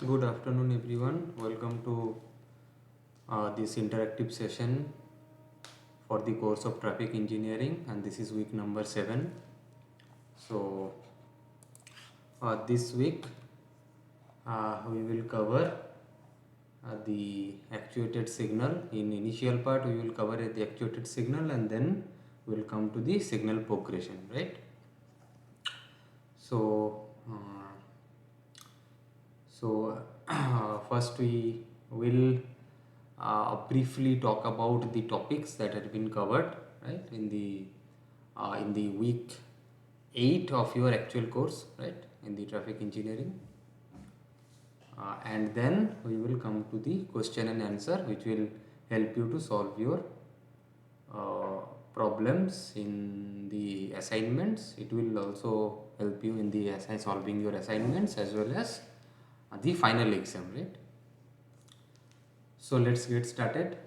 Good afternoon, everyone. Welcome to this interactive session for the course of traffic engineering, and this is week number 7. So, this week we will cover the actuated signal. In initial part, we will cover the actuated signal, and then we will come to the signal progression, right? So, so first we will briefly talk about the topics that have been covered, right, in the week 8 of your actual course, right, in the traffic engineering. And then we will come to the question and answer, which will help you to solve your uh, problems in the assignments. It will also help you in the solving your assignments as well as the final exam, right? So let's get started.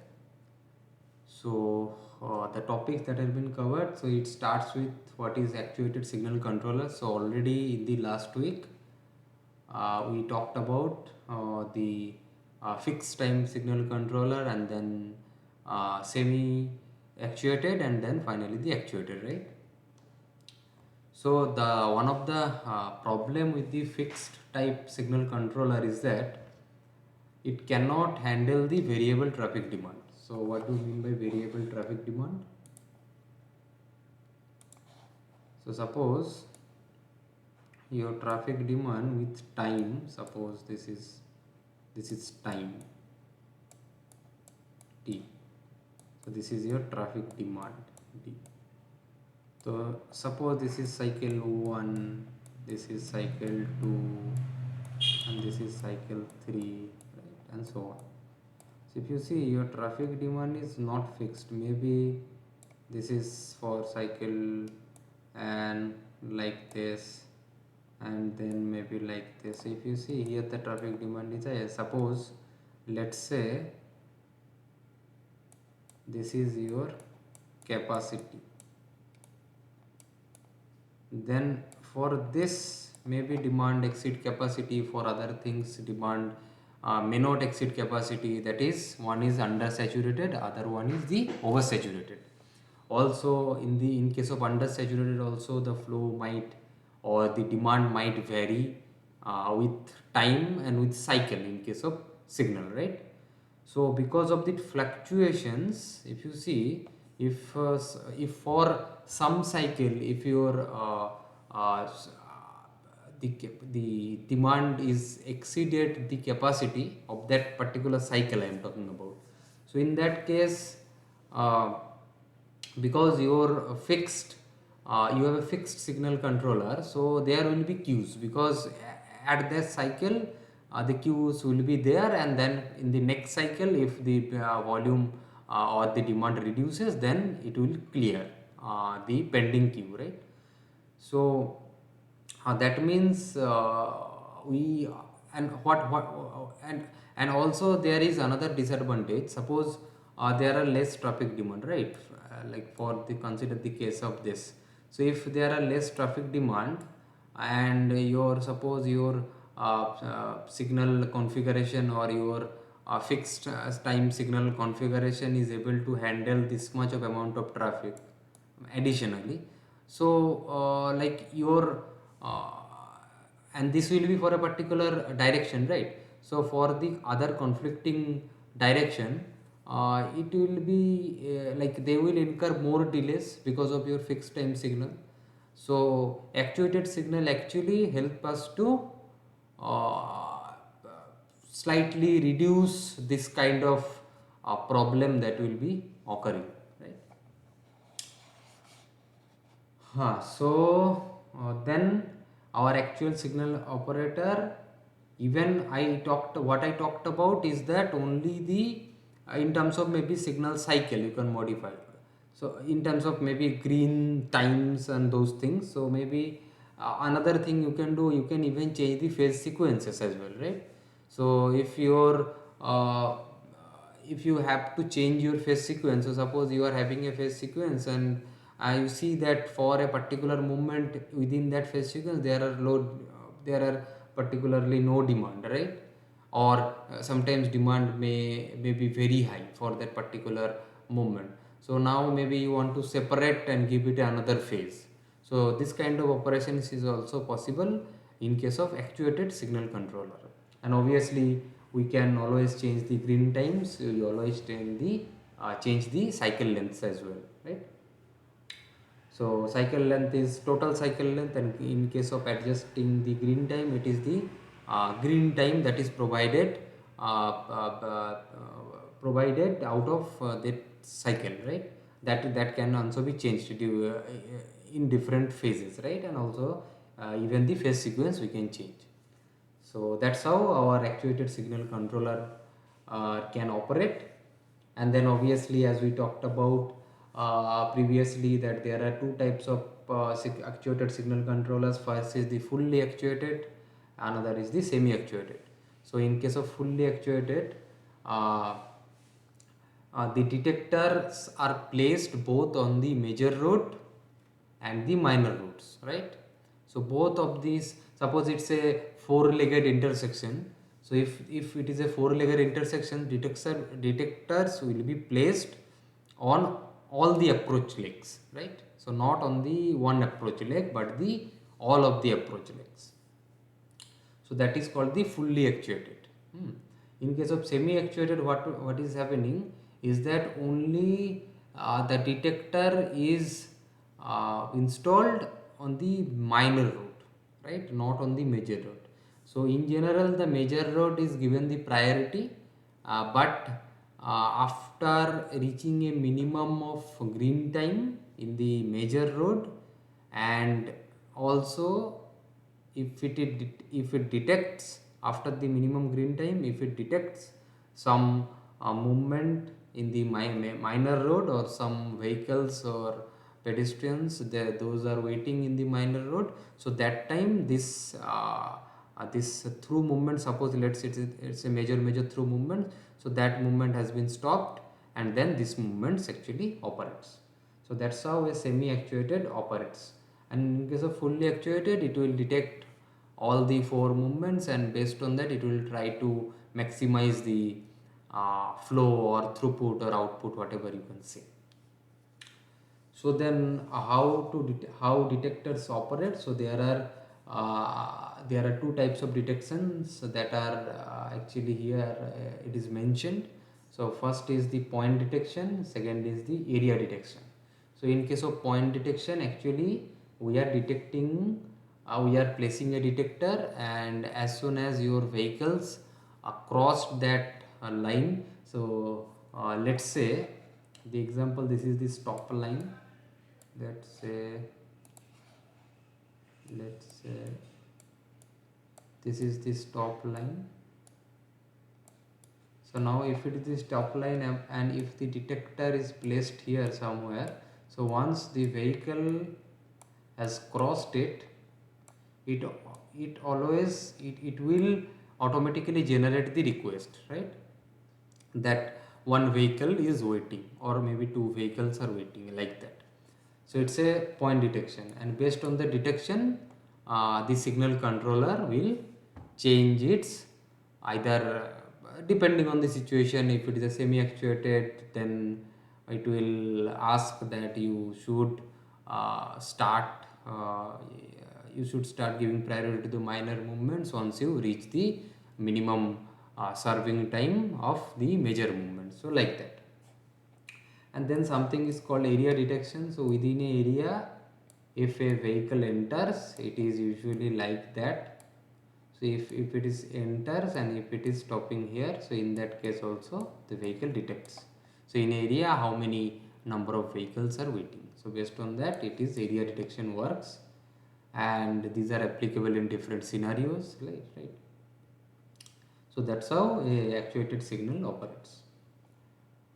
So the topics that have been covered, so it starts with what is actuated signal controller. So already in the last week we talked about the fixed time signal controller, and then semi actuated, and then finally the actuated, right? So the one of the problem with the fixed type signal controller is that it cannot handle the variable traffic demand. So what do you mean by variable traffic demand? So suppose your traffic demand with time, suppose this is time t. So this is your traffic demand d. So suppose this is cycle 1, this is cycle 2, and this is cycle 3, right, and so on. So if you see, your traffic demand is not fixed. Maybe this is for cycle and like this, and then maybe like this. So if you see here, the traffic demand is suppose, let's say this is your capacity. Then for this, maybe demand exceed capacity. For other things, demand may not exceed capacity. That is, one is undersaturated, other one is the oversaturated. Also in case of undersaturated, also the flow might, or the demand might vary with time and with cycle in case of signal, right? So because of the fluctuations, if you see, if for some cycle, if your uh, the demand is exceeded the capacity of that particular cycle I am talking about. So in that case, uh, because you have a fixed signal controller, so there will be queues, because at that cycle the queues will be there, and then in the next cycle, if the volume or the demand reduces, then it will clear the pending queue, right? So that means we and what and also there is another disadvantage. Suppose there are less traffic demand, right? Like for the consider the case of this. So if there are less traffic demand, and your suppose your signal configuration, or your fixed time signal configuration is able to handle this much of amount of traffic additionally. So like your uh, and this will be for a particular direction, right? So for the other conflicting direction, it will be like they will incur more delays because of your fixed time signal. So actuated signal actually help us to uh, slightly reduce this kind of problem that will be occurring, right? Then our actual signal operator, even what I talked about is that only the in terms of maybe signal cycle you can modify. So in terms of maybe green times and those things, so maybe another thing you can do, you can even change the phase sequences as well, right? So uh, if you have to change your phase sequence, so suppose you are having a phase sequence, and you see that for a particular movement within that phase sequence there are particularly no demand, right? or sometimes demand may be very high for that particular movement. So now maybe you want to separate and give it another phase. So this kind of operations is also possible in case of actuated signal controller. And obviously we can always change the green times, you always change the cycle lengths as well, right? So cycle length is total cycle length, and in case of adjusting the green time, it is the green time that is provided out of that cycle, right? That can also be changed in different phases, right? And also even the phase sequence we can change. So that's how our actuated signal controller can operate. And then obviously, as we talked about previously, that there are two types of actuated signal controllers. First is the fully actuated, another is the semi actuated. So in case of fully actuated, uh, the detectors are placed both on the major road and the minor roads, right? So both of these, suppose it's a four-legged intersection. So if it is a four-legged intersection, detectors will be placed on all the approach legs, right? So not on the one approach leg, but the all of the approach legs. So that is called the fully actuated. In case of semi actuated, what is happening is that only the detector is installed on the minor road, right? Not on the major road. So in general, the major road is given the priority, but after reaching a minimum of green time in the major road, and also if it detects after the minimum green time, if it detects some movement in the minor road, or some vehicles or pedestrians there, those are waiting in the minor road, so that time this through movement, suppose let's say it's a major through movement, so that movement has been stopped, and then this movement actually operates. So that's how a semi actuated operates. And in case of fully actuated, it will detect all the four movements, and based on that it will try to maximize the flow or throughput or output, whatever you can say. So then how detectors operate? So there are two types of detections that are actually here it is mentioned. So first is the point detection, second is the area detection. So in case of point detection, actually we are detecting, we are placing a detector, and as soon as your vehicles crossed that line, so let's say the example, this is the stop line. Let's say this is the stop line. So now if it is the stop line, and if the detector is placed here somewhere, so once the vehicle has crossed it, it it will automatically generate the request, right? That one vehicle is waiting, or maybe two vehicles are waiting, like that. So it's a point detection, and based on the detection, the signal controller will change its either depending on the situation. If it is a semi actuated, then it will ask that start uh, you should start giving priority to the minor movements once you reach the minimum serving time of the major movement, so like that. And then something is called area detection. So within a area, if a vehicle enters, it is usually like that. So if it is enters and if it is stopping here, so in that case also the vehicle detects. So in area, how many number of vehicles are waiting, so based on that it is area detection works. And these are applicable in different scenarios, right? So that's how a actuated signal operates.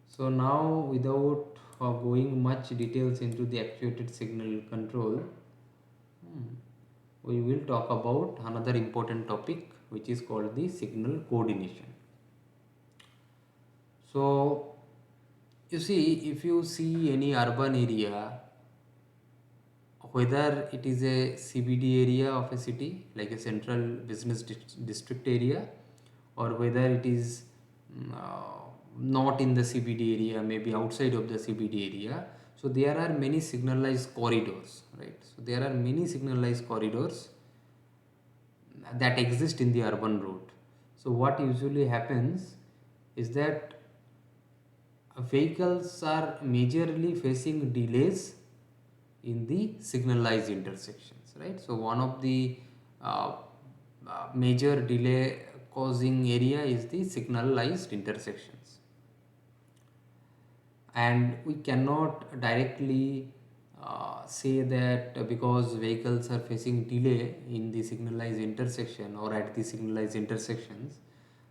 So now, without going much details into the actuated signal control, we will talk about another important topic, which is called the signal coordination. So you see, if you see any urban area, whether it is a CBD area of a city, like a central business district area, or whether it is not in the CBD area, maybe outside of the CBD area. So there are many signalized corridors, right? So there are many signalized corridors that exist in the urban road. So what usually happens is that vehicles are majorly facing delays in the signalized intersections, right? So one of the uh, major delay causing area is the signalized intersections, and we cannot directly say that because vehicles are facing delay in the signalized intersection or at the signalized intersections,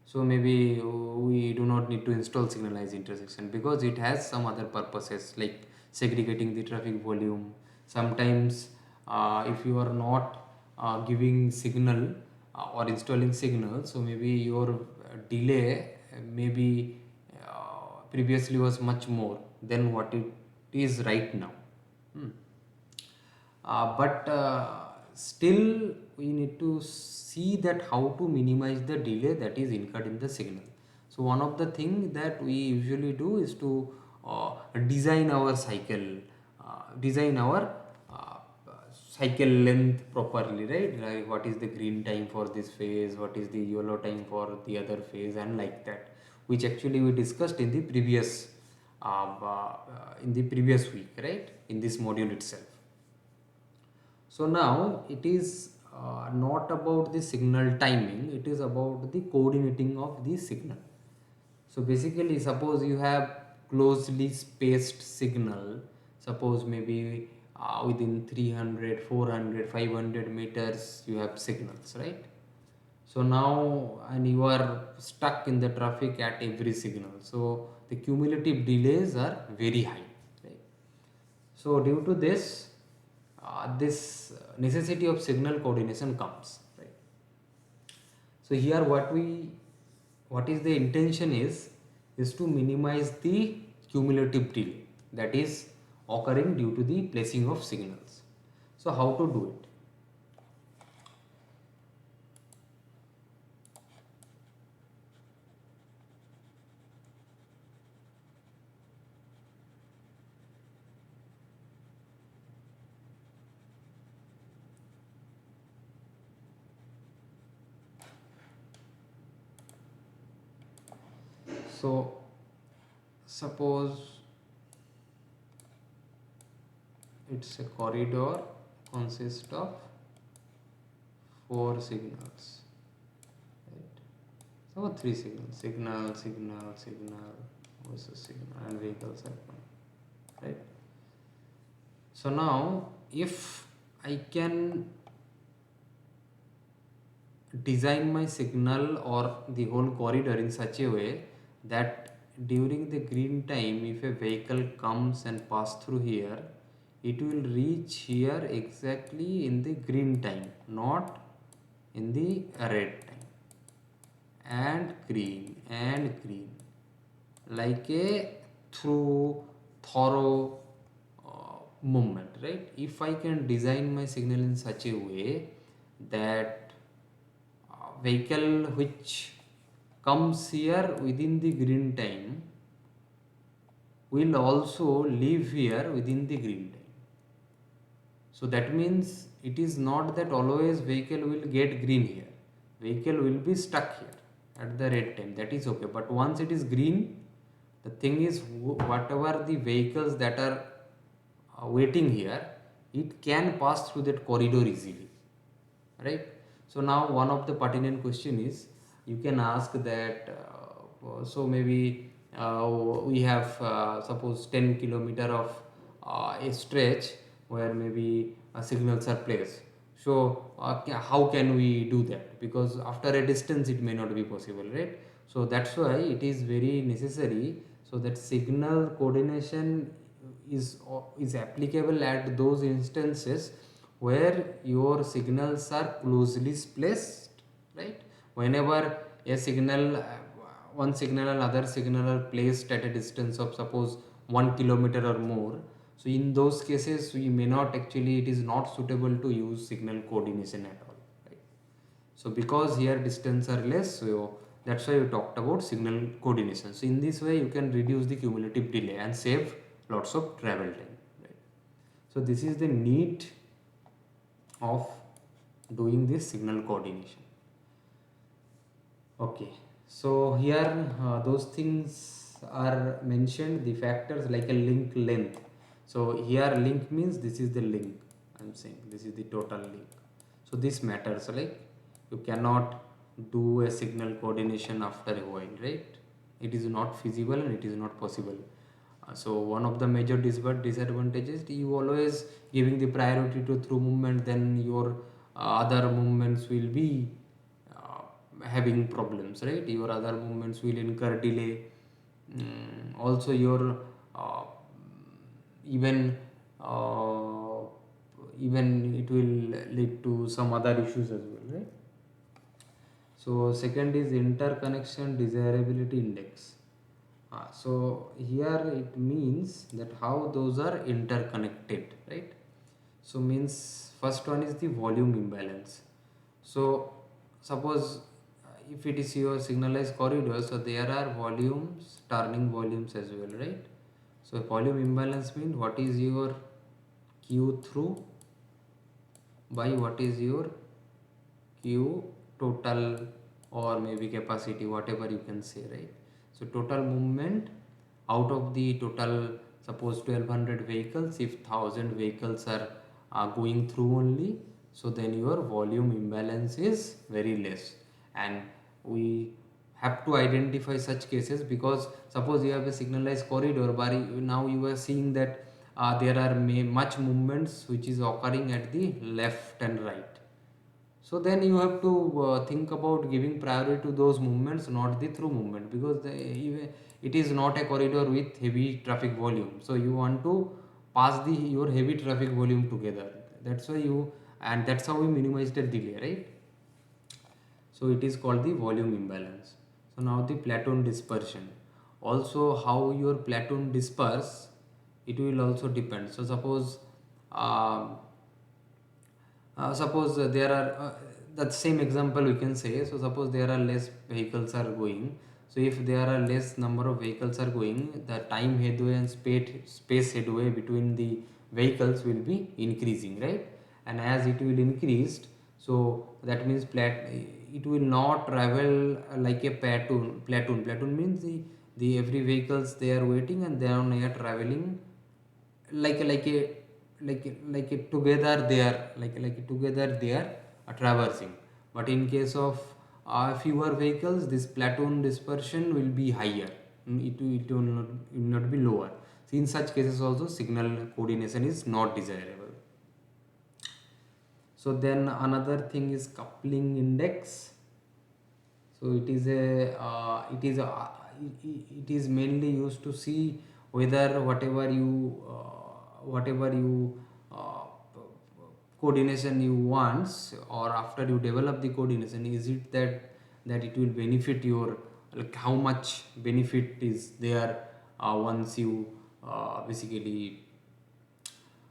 so maybe we do not need to install signalized intersection, because it has some other purposes like segregating the traffic volume. Sometimes if you are not giving signal or installing signal, so maybe your delay maybe previously was much more than what it is right now. Hmm. But still we need to see that how to minimize the delay that is incurred in the signal. So one of the thing that we usually do is to design our cycle, design our uh, cycle length properly, right? Like what is the green time for this phase, what is the yellow time for the other phase, and like that, which actually we discussed in the previous week, right, in this module itself. So now it is not about the signal timing, it is about the coordinating of the signal. So basically, suppose you have closely spaced signal, suppose maybe within 300, 400, 500 meters you have signals, right? So now, and you are stuck in the traffic at every signal. So the cumulative delays are very high, right? So due to this, this necessity of signal coordination comes, right? So here what is the intention is to minimize the cumulative delay that is occurring due to the placing of signals. So how to do it? So suppose it's a corridor consists of four signals, right? So three signals, signal versus signal, and vehicles are coming, right? So now if I can design my signal or the whole corridor in such a way that during the green time, if a vehicle comes and pass through here, it will reach here exactly in the green time, not in the red time, and green, like a through thorough movement, right? If I can design my signal in such a way that vehicle which comes here within the green time will also leave here within the green time. So that means it is not that always vehicle will get green here. Vehicle will be stuck here at the red time. That is okay. But once it is green, the thing is whatever the vehicles that are waiting here, it can pass through that corridor easily, right? So now one of the pertinent question is, you can ask that so maybe we have suppose 10 kilometer of a stretch where maybe signals are placed. So how can we do that, because after a distance it may not be possible, right? So that's why it is very necessary, so that signal coordination is applicable at those instances where your signals are closely placed, right? Whenever a signal one signal and other signal are placed at a distance of suppose 1 kilometer or more, so in those cases we may not actually, it is not suitable to use signal coordination at all, right? So because here distance are less, so That's why we talked about signal coordination. So in this way you can reduce the cumulative delay and save lots of travel time, right? So this is the need of doing this signal coordination. Okay, so here those things are mentioned, the factors like a link length. So here link means this is the link, I'm saying this is the total link. So this matters, like you cannot do a signal coordination after a while, right? It is not feasible and it is not possible. So one of the major disadvantages, you always giving the priority to through movement, then your other movements will be having problems, right? Your other movements will incur delay. Also your uh, even uh, even it will lead to some other issues as well, right? So second is interconnection desirability index. So here it means that how those are interconnected, right? So means first one is the volume imbalance. So suppose if it is your signalized corridor, so there are volumes, turning volumes as well, right? So volume imbalance means what is your Q through by what is your Q total, or maybe capacity, whatever you can say, right? So total movement out of the total, suppose 1200 vehicles, if 1000 vehicles are going through only, so then your volume imbalance is very less. And we have to identify such cases, because suppose you have a signalized corridor, but now you are seeing that there are much movements which is occurring at the left and right. So then you have to think about giving priority to those movements, not the through movement, because it is not a corridor with heavy traffic volume. So you want to pass your heavy traffic volume together. That's why and that's how we minimize the delay, right? So it is called the volume imbalance. So now the platoon dispersion. Also how your platoon disperse, it will also depend. So uh, suppose there are that same example we can say. So suppose there are less vehicles are going. So if there are less number of vehicles are going, the time headway and space headway between the vehicles will be increasing, right? And as it will increase, so that means it will not travel like a platoon means the every vehicles they are waiting and they are traveling like a together they are together they are traversing. But in case of fewer vehicles, this platoon dispersion will be higher. It will not be lower. So in such cases also signal coordination is not desirable. So then another thing is coupling index. So it is mainly used to see whether whatever you coordination you want, or after you develop the coordination, is it that it will benefit your, like how much benefit is there once you basically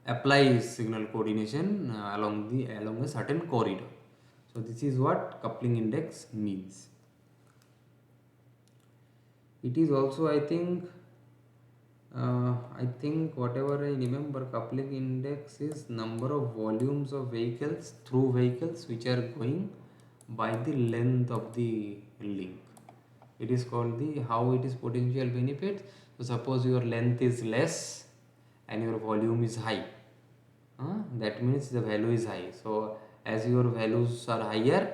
apply signal coordination along a certain corridor. So this is what coupling index means. It is also, I think whatever I remember, coupling index is number of volumes of vehicles through vehicles which are going by the length of the link. It is called the how it is potential benefit. So suppose your length is less and your volume is high, that means the value is high. So as your values are higher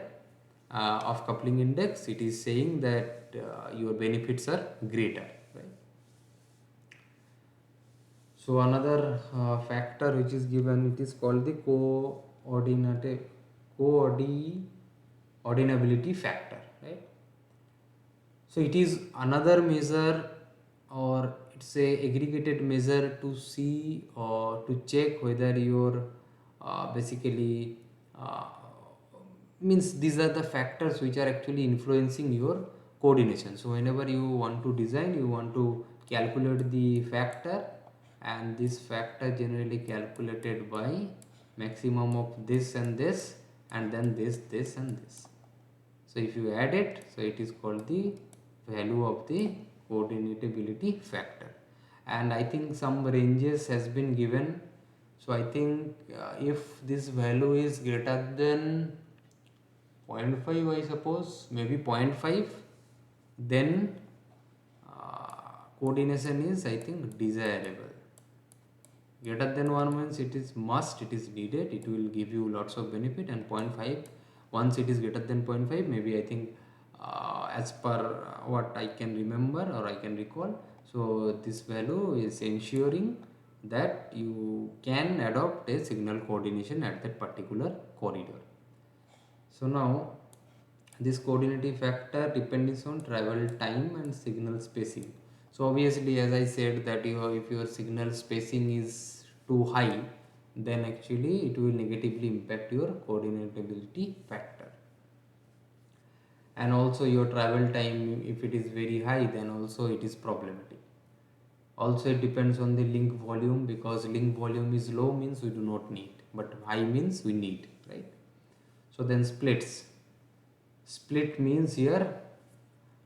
of coupling index, it is saying that your benefits are greater, right? So another factor which is given, it is called the coordinability factor, right? So it is another measure, or it's a aggregated measure to see or to check whether your basically uh, means these are the factors which are actually influencing your coordination. So whenever you want to design, you want to calculate the factor, and this factor generally calculated by maximum of this and this, and then this and this. So if you add it, so it is called the value of the coordinatability factor. And I think some ranges has been given. So I think if this value is greater than 0.5, I suppose, maybe 0.5, then coordination is, I think, desirable. Greater than 1 means it is must, it is needed, it will give you lots of benefit. And 0.5, once it is greater than 0.5, maybe I think as per what I can remember or I can recall, so this value is ensuring that you can adopt a signal coordination at that particular corridor. So now this coordinating factor depends on travel time and signal spacing. So obviously, as I said, that if your signal spacing is too high, then actually it will negatively impact your coordinatability factor. And also your travel time, if it is very high, then also it is problematic. Also it depends on the link volume, because link volume is low means we do not need, but high means we need, right? So then splits. Split means here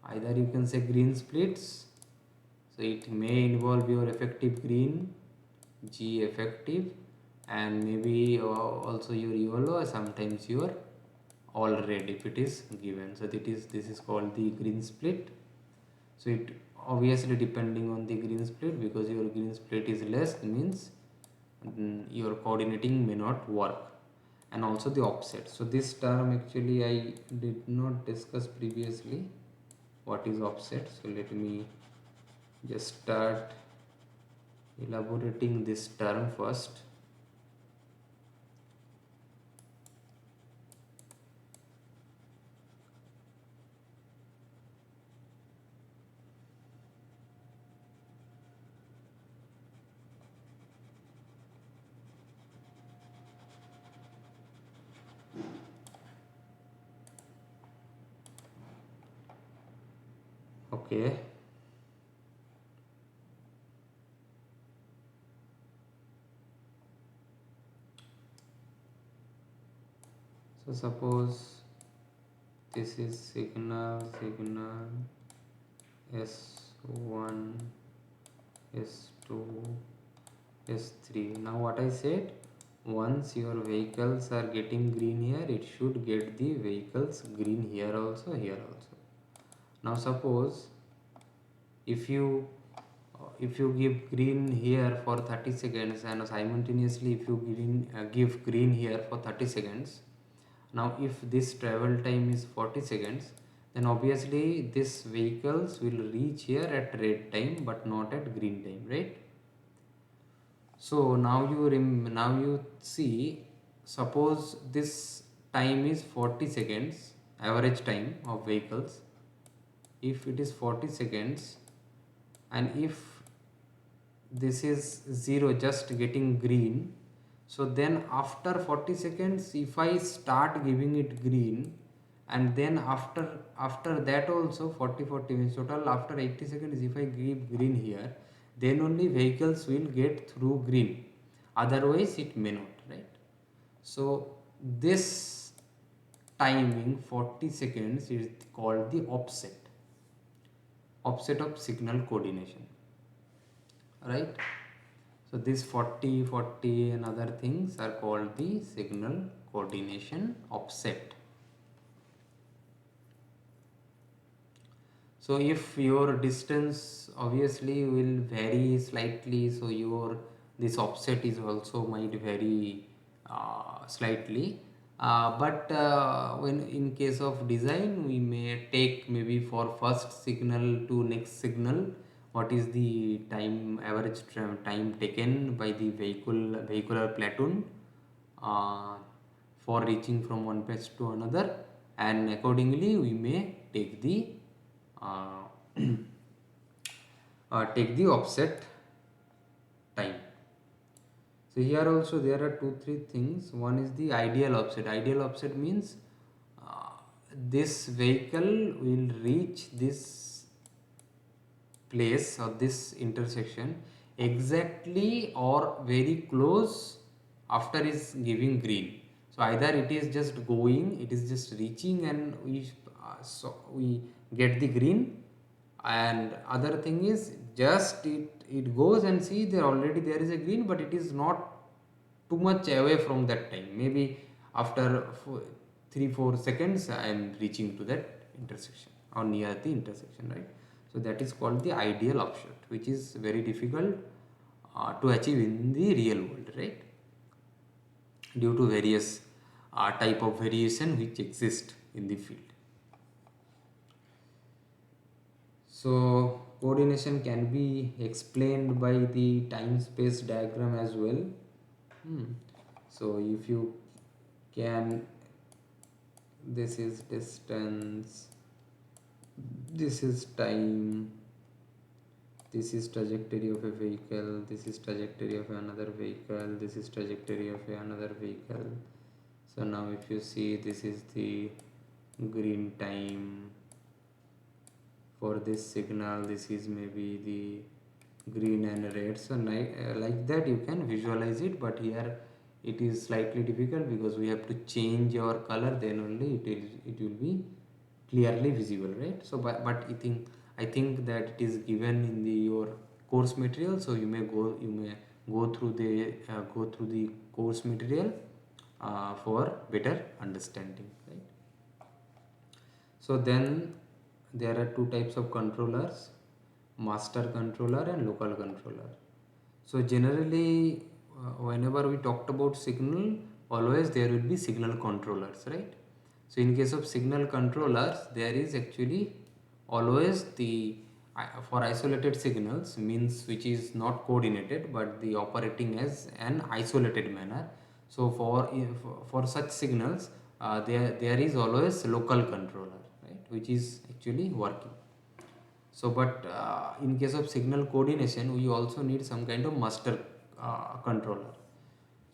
either you can say green splits, so it may involve your effective green, G effective, and maybe also your yellow, sometimes your all red if it is given. So this is called the green split. So it obviously depending on the green split, because your green split is less means your coordinating may not work. And also the offset. So this term actually I did not discuss previously, what is offset. So let me just start elaborating this term first. Okay. So suppose this is signal S1, S2, S3. Now what I said, once your vehicles are getting green here, it should get the vehicles green here also, here also. Now suppose if you give green here for 30 seconds and simultaneously if you give green here for 30 seconds, now if this travel time is 40 seconds, then obviously this vehicles will reach here at red time but not at green time, right? So now you see, suppose this time is 40 seconds, average time of vehicles. If it is 40 seconds and if this is 0, just getting green, so then after 40 seconds if I start giving it green, and then after that also 40 means total after 80 seconds if I give green here, then only vehicles will get through green, otherwise it may not, right? So this timing 40 seconds is called the offset of signal coordination, right? So this 40 and other things are called the signal coordination offset. So if your distance obviously will vary slightly, so your this offset is also might vary slightly. But when in case of design, we may take maybe for first signal to next signal, what is the time average time taken by the vehicular platoon uh, for reaching from one place to another, and accordingly we may take the uh, take the offset time. So here also there are 2-3 things. One is the ideal offset. Ideal offset means this vehicle will reach this place or this intersection exactly or very close after is giving green. So either it is just going, it is just reaching, and we get the green, and other thing is just it goes and see there already there is a green, but it is not too much away from that time. Maybe after 3 4 seconds I am reaching to that intersection or near the intersection, right? So that is called the ideal upshot, which is very difficult to achieve in the real world, right? Due to various type of variation which exist in the field. So coordination can be explained by the time space diagram as well. So if you can, this is distance, this is time, this is trajectory of a vehicle, this is trajectory of another vehicle, this is trajectory of another vehicle. So now if you see, this is the green time for this signal, this is maybe the green and red. So like that you can visualize it, but here it is slightly difficult because we have to change our color, then only it will be clearly visible, right? So but I think that it is given in your course material, so you may go through the course material for better understanding, right? So then there are two types of controllers, master controller and local controller. So generally, whenever we talked about signal, always there will be signal controllers, right? So in case of signal controllers, there is actually always for isolated signals, means which is not coordinated but the operating as an isolated manner. So for such signals, there is always local controller, right, which is actually working. So but in case of signal coordination, we also need some kind of master controller.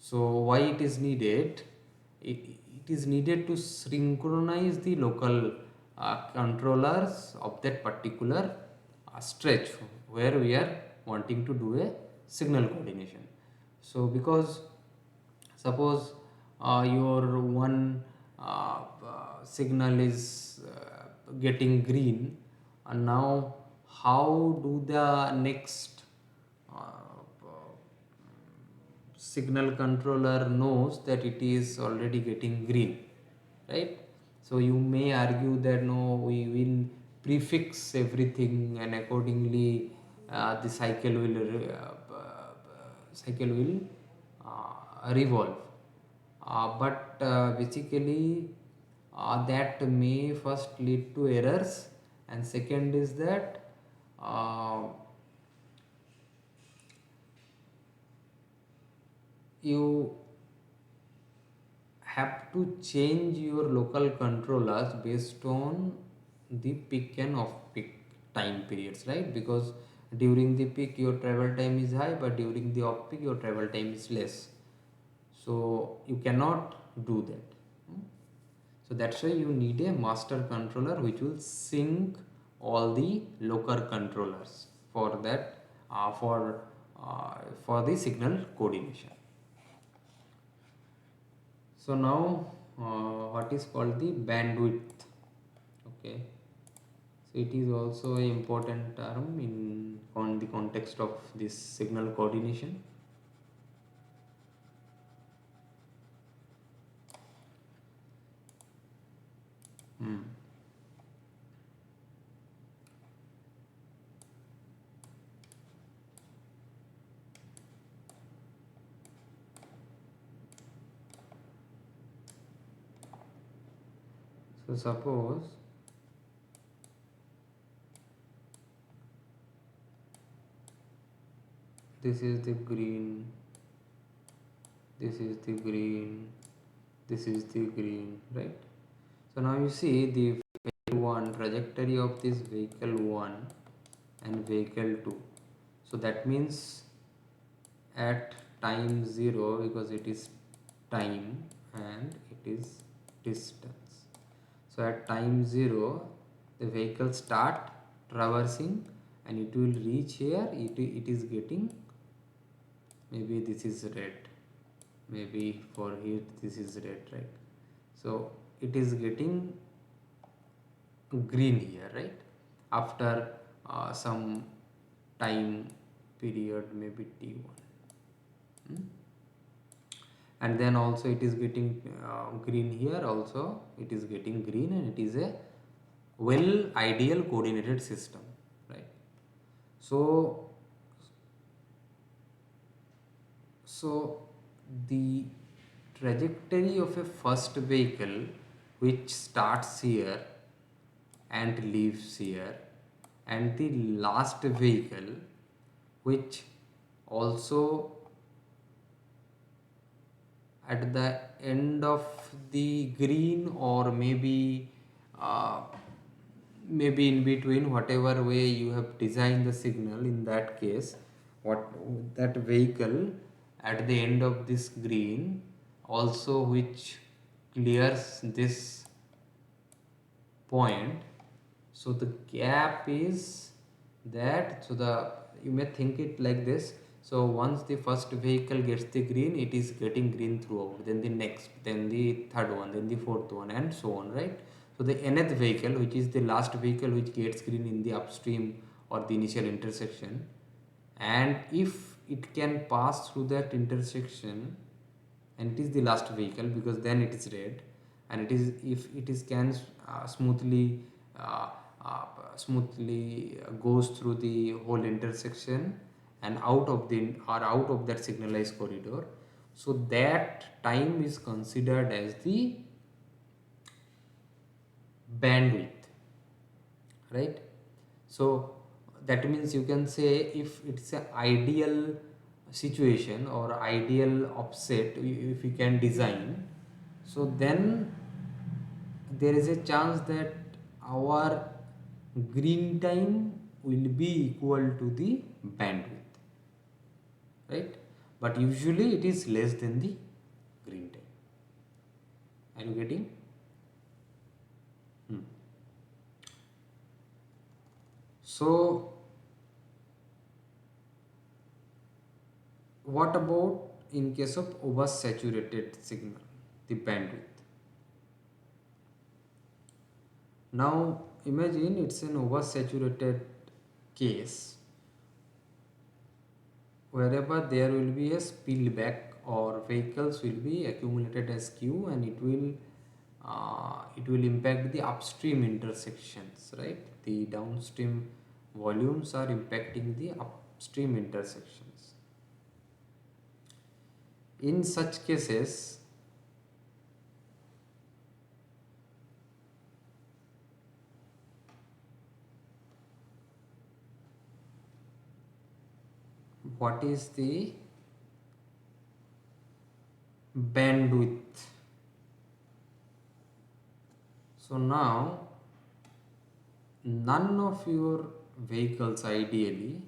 So why it is needed? It is needed to synchronize the local controllers of that particular stretch where we are wanting to do a signal coordination. So because suppose your one signal is getting green, and now how do the next uh, signal controller knows that it is already getting green, right? So you may argue that no, we will prefix everything, and accordingly the cycle will revolve. But basically that may first lead to errors, and second is that uh, you have to change your local controllers based on the peak and off peak time periods, right? Because during the peak your travel time is high, but during the off peak your travel time is less. So you cannot do that. So that's why you need a master controller which will sync all the local controllers for that for the signal coordination. So now what is called the bandwidth? Okay, so it is also an important term in on the context of this signal coordination. Hmm. So suppose this is the green, this is the green, this is the green, right? So now you see the vehicle 1 trajectory of this vehicle 1 and vehicle 2. So that means at time 0, because it is time and it is distance. So at time 0 the vehicle start traversing and it will reach here. It is getting, maybe this is red, maybe for here this is red, right? So it is getting green here, right? After some time period, maybe t1. Hmm? And then also it is getting green here, also it is getting green, and it is a well ideal coordinated system, right? So so the trajectory of a first vehicle which starts here and leaves here, and the last vehicle which also at the end of the green, or uh, maybe in between, whatever way you have designed the signal, in that case what that vehicle at the end of this green also which clears this point. So the gap is that, so the you may think it like this. So once the first vehicle gets the green, it is getting green throughout, then the next, then the third one, then the fourth one, and so on, right? So the nth vehicle, which is the last vehicle which gets green in the upstream or the initial intersection, and if it can pass through that intersection, and it is the last vehicle because then it is red, and it is, if it is can smoothly uh, uh, goes through the whole intersection and out of the, or out of that signalized corridor, so that time is considered as the bandwidth, right? So that means you can say, if it's an ideal situation or ideal offset, if you can design, so then there is a chance that our green time will be equal to the bandwidth, right? But usually it is less than the green time. Are you getting? Hmm. So what about in case of oversaturated signal, the bandwidth? Now imagine it's an oversaturated case, wherever there will be a spillback or vehicles will be accumulated as queue, and it will impact the upstream intersections, right? The downstream volumes are impacting the upstream intersections. In such cases, what is the bandwidth? So now none of your vehicles ideally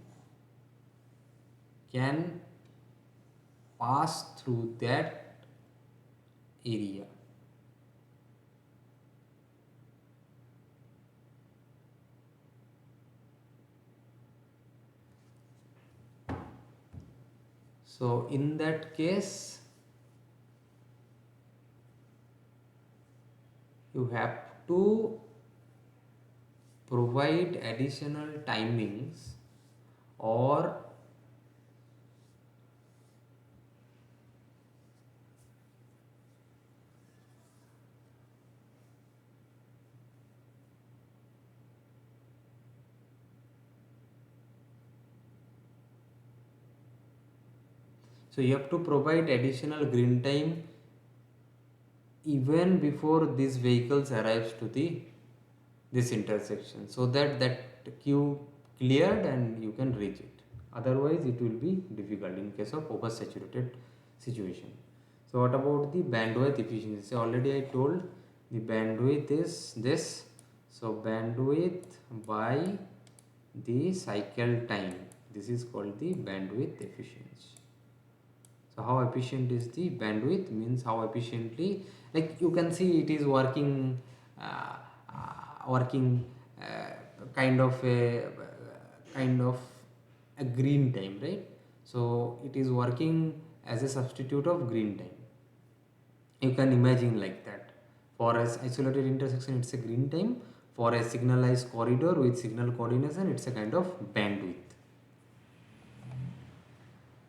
can pass through that area. So in that case, you have to provide additional timings, or so you have to provide additional green time even before these vehicles arrives to the this intersection, so that that queue cleared and you can reach it. Otherwise it will be difficult in case of oversaturated situation. So what about the bandwidth efficiency? So already I told the bandwidth is this. So bandwidth by the cycle time, this is called the bandwidth efficiency. So how efficient is the bandwidth, means how efficiently, like you can see it is working, uh, working kind of a kind of a green time, right? So it is working as a substitute of green time. You can imagine like that. For a isolated intersection, it's a green time. For a signalized corridor with signal coordination, it's a kind of bandwidth,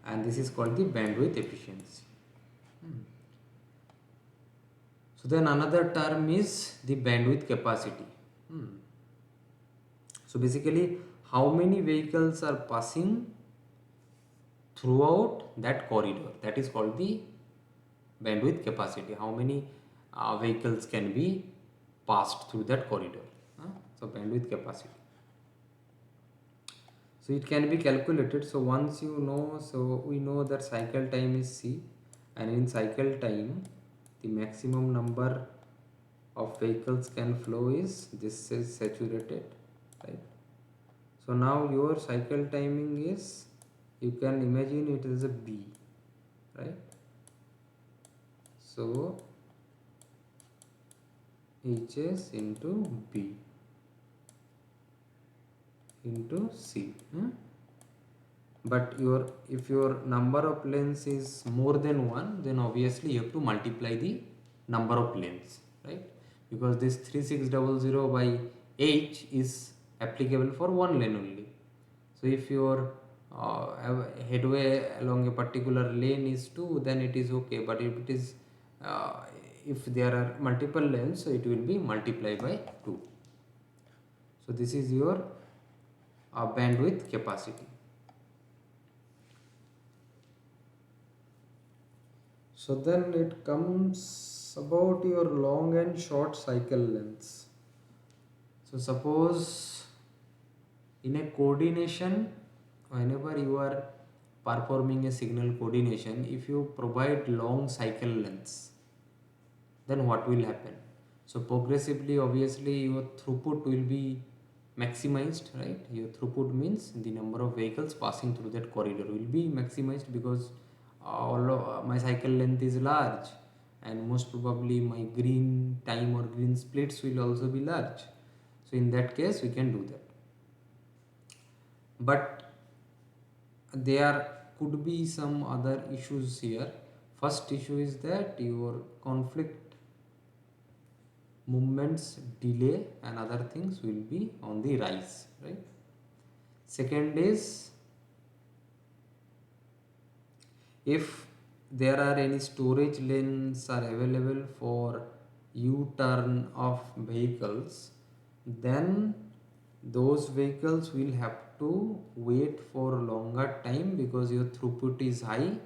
and this is called the bandwidth efficiency. So then another term is the bandwidth capacity. So basically, how many vehicles are passing throughout that corridor, that is called the bandwidth capacity. How many vehicles can be passed through that corridor? So bandwidth capacity. So it can be calculated. So once you know, so we know that cycle time is c, and in cycle time the maximum number of vehicles can flow is, this is saturated, right? So now your cycle timing is, you can imagine it as a b, right? So hs into b into c. But if your number of lanes is more than one, then obviously you have to multiply the number of lanes, right? Because this 3600 by h is applicable for one lane only. So if your headway along a particular lane is 2, then it is okay. But if it is if there are multiple lanes, so it will be multiplied by 2. So this is your bandwidth capacity. So then it comes about your long and short cycle lengths. So suppose in a coordination, whenever you are performing a signal coordination, if you provide long cycle lengths, then what will happen? So progressively, obviously your throughput will be maximized, right? Your throughput means the number of vehicles passing through that corridor will be maximized, because my cycle length is large, and most probably my green time or green splits will also be large. So in that case we can do that. But there could be some other issues here. First issue is that your conflict movements delay and other things will be on the rise, right? Second is, if there are any storage lanes are available for U-turn of vehicles, then those vehicles will have to wait for longer time because your throughput is high.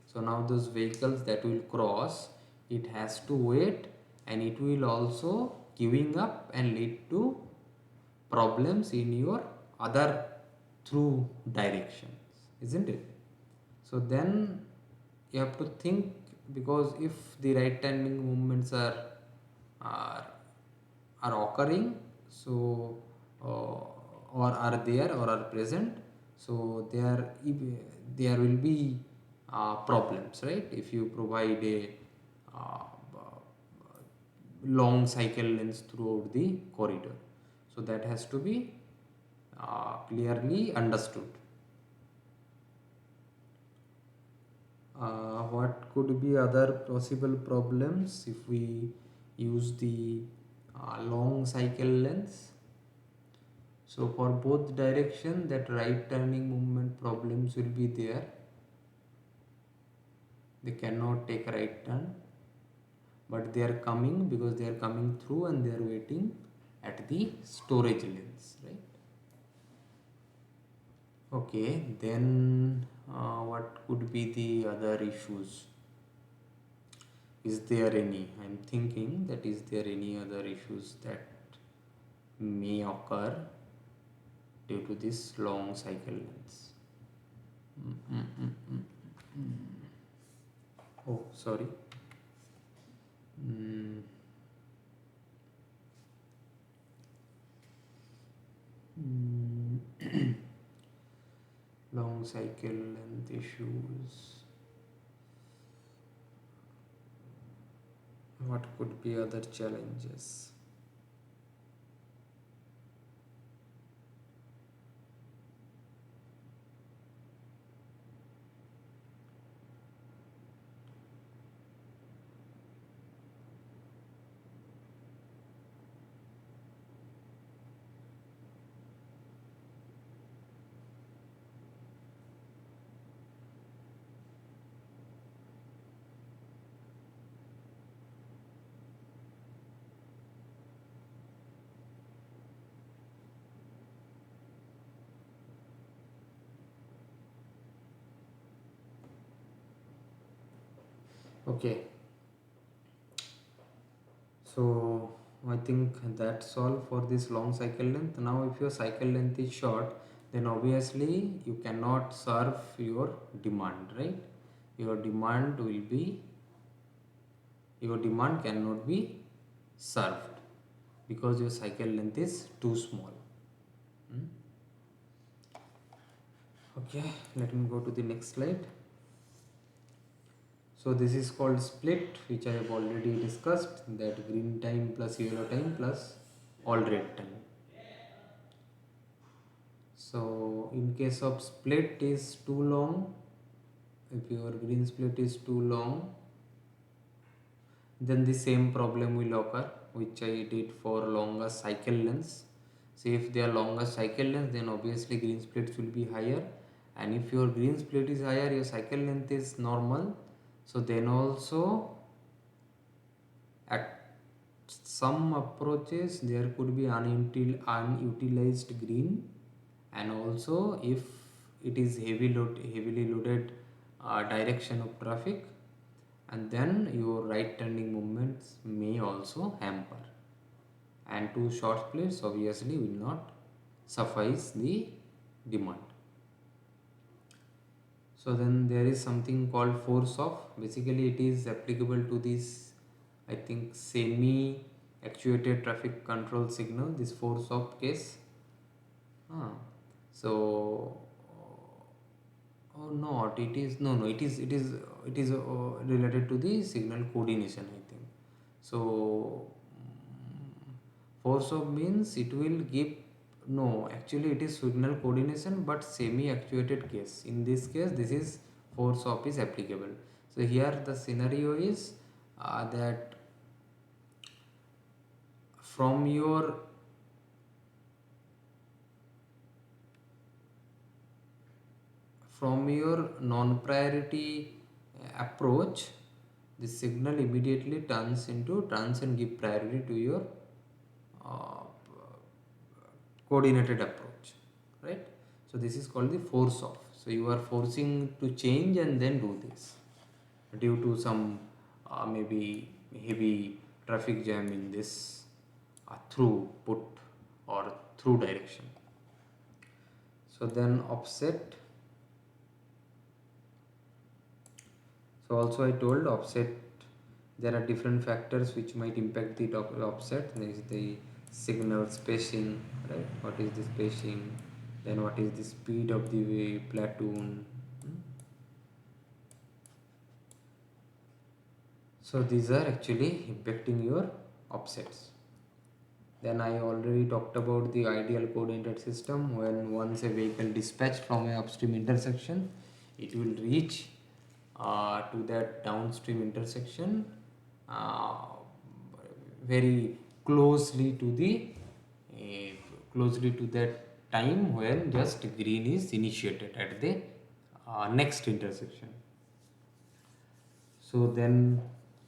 So now those vehicles that will cross, it has to wait, and it will also queuing up and lead to problems in your other through directions, isn't it? So then you have to think, because if the right turning movements are are occurring, so or are there or are present, so there will be problems, right? If you provide a uh, long cycle lengths throughout the corridor, so that has to be clearly understood. What could be other possible problems if we use the long cycle lengths? So for both direction, that right turning movement problems will be there. They cannot take a right turn, but they are coming because they are coming through and they are waiting at the storage lengths, right? Okay, then what could be the other issues? Is there any? I'm thinking that is there any other issues that may occur due to this long cycle lengths? Oh, sorry. Mm. Long cycle length issues. What could be other challenges? Okay, so I think that's all for this long cycle length. Now, if your cycle length is short, then obviously you cannot serve your demand, right? Your demand will be, your demand cannot be served because your cycle length is too small. Hmm? Okay, let me go to the next slide. So this is called split, which I have already discussed, that green time plus yellow time plus all red time. So in case of split is too long, if your green split is too long, then the same problem will occur which I did for longer cycle lengths. So if they are longer cycle lengths, then obviously green splits will be higher, and if your green split is higher, your cycle length is normal, so then also at some approaches there could be unutilized green, and also if it is heavily loaded direction of traffic, and then your right turning movements may also hamper, and two short splits obviously will not suffice the demand. So then there is something called force off. Basically it is applicable to this, I think, semi actuated traffic control signal, this force off case. So not it is, no, it is related to the signal coordination, I think. So force off means it will give, no, actually it is signal coordination but semi actuated case. In this case this is force off is applicable. So here the scenario is that from your non-priority approach, the signal immediately turns and give priority to your uh, coordinated approach, right? So this is called the force off. So you are forcing to change and then do this due to some maybe heavy traffic jam in this through put or through direction. So then offset. So also I told offset, there are different factors which might impact the offset. There is the signal spacing, right? What is the spacing? Then what is the speed of the platoon? Hmm? So these are actually impacting your offsets. Then I already talked about the ideal coordinated system. When once a vehicle dispatched from a upstream intersection, it will reach to that downstream intersection uh, very closely to the closely to that time when just green is initiated at the next intersection. So then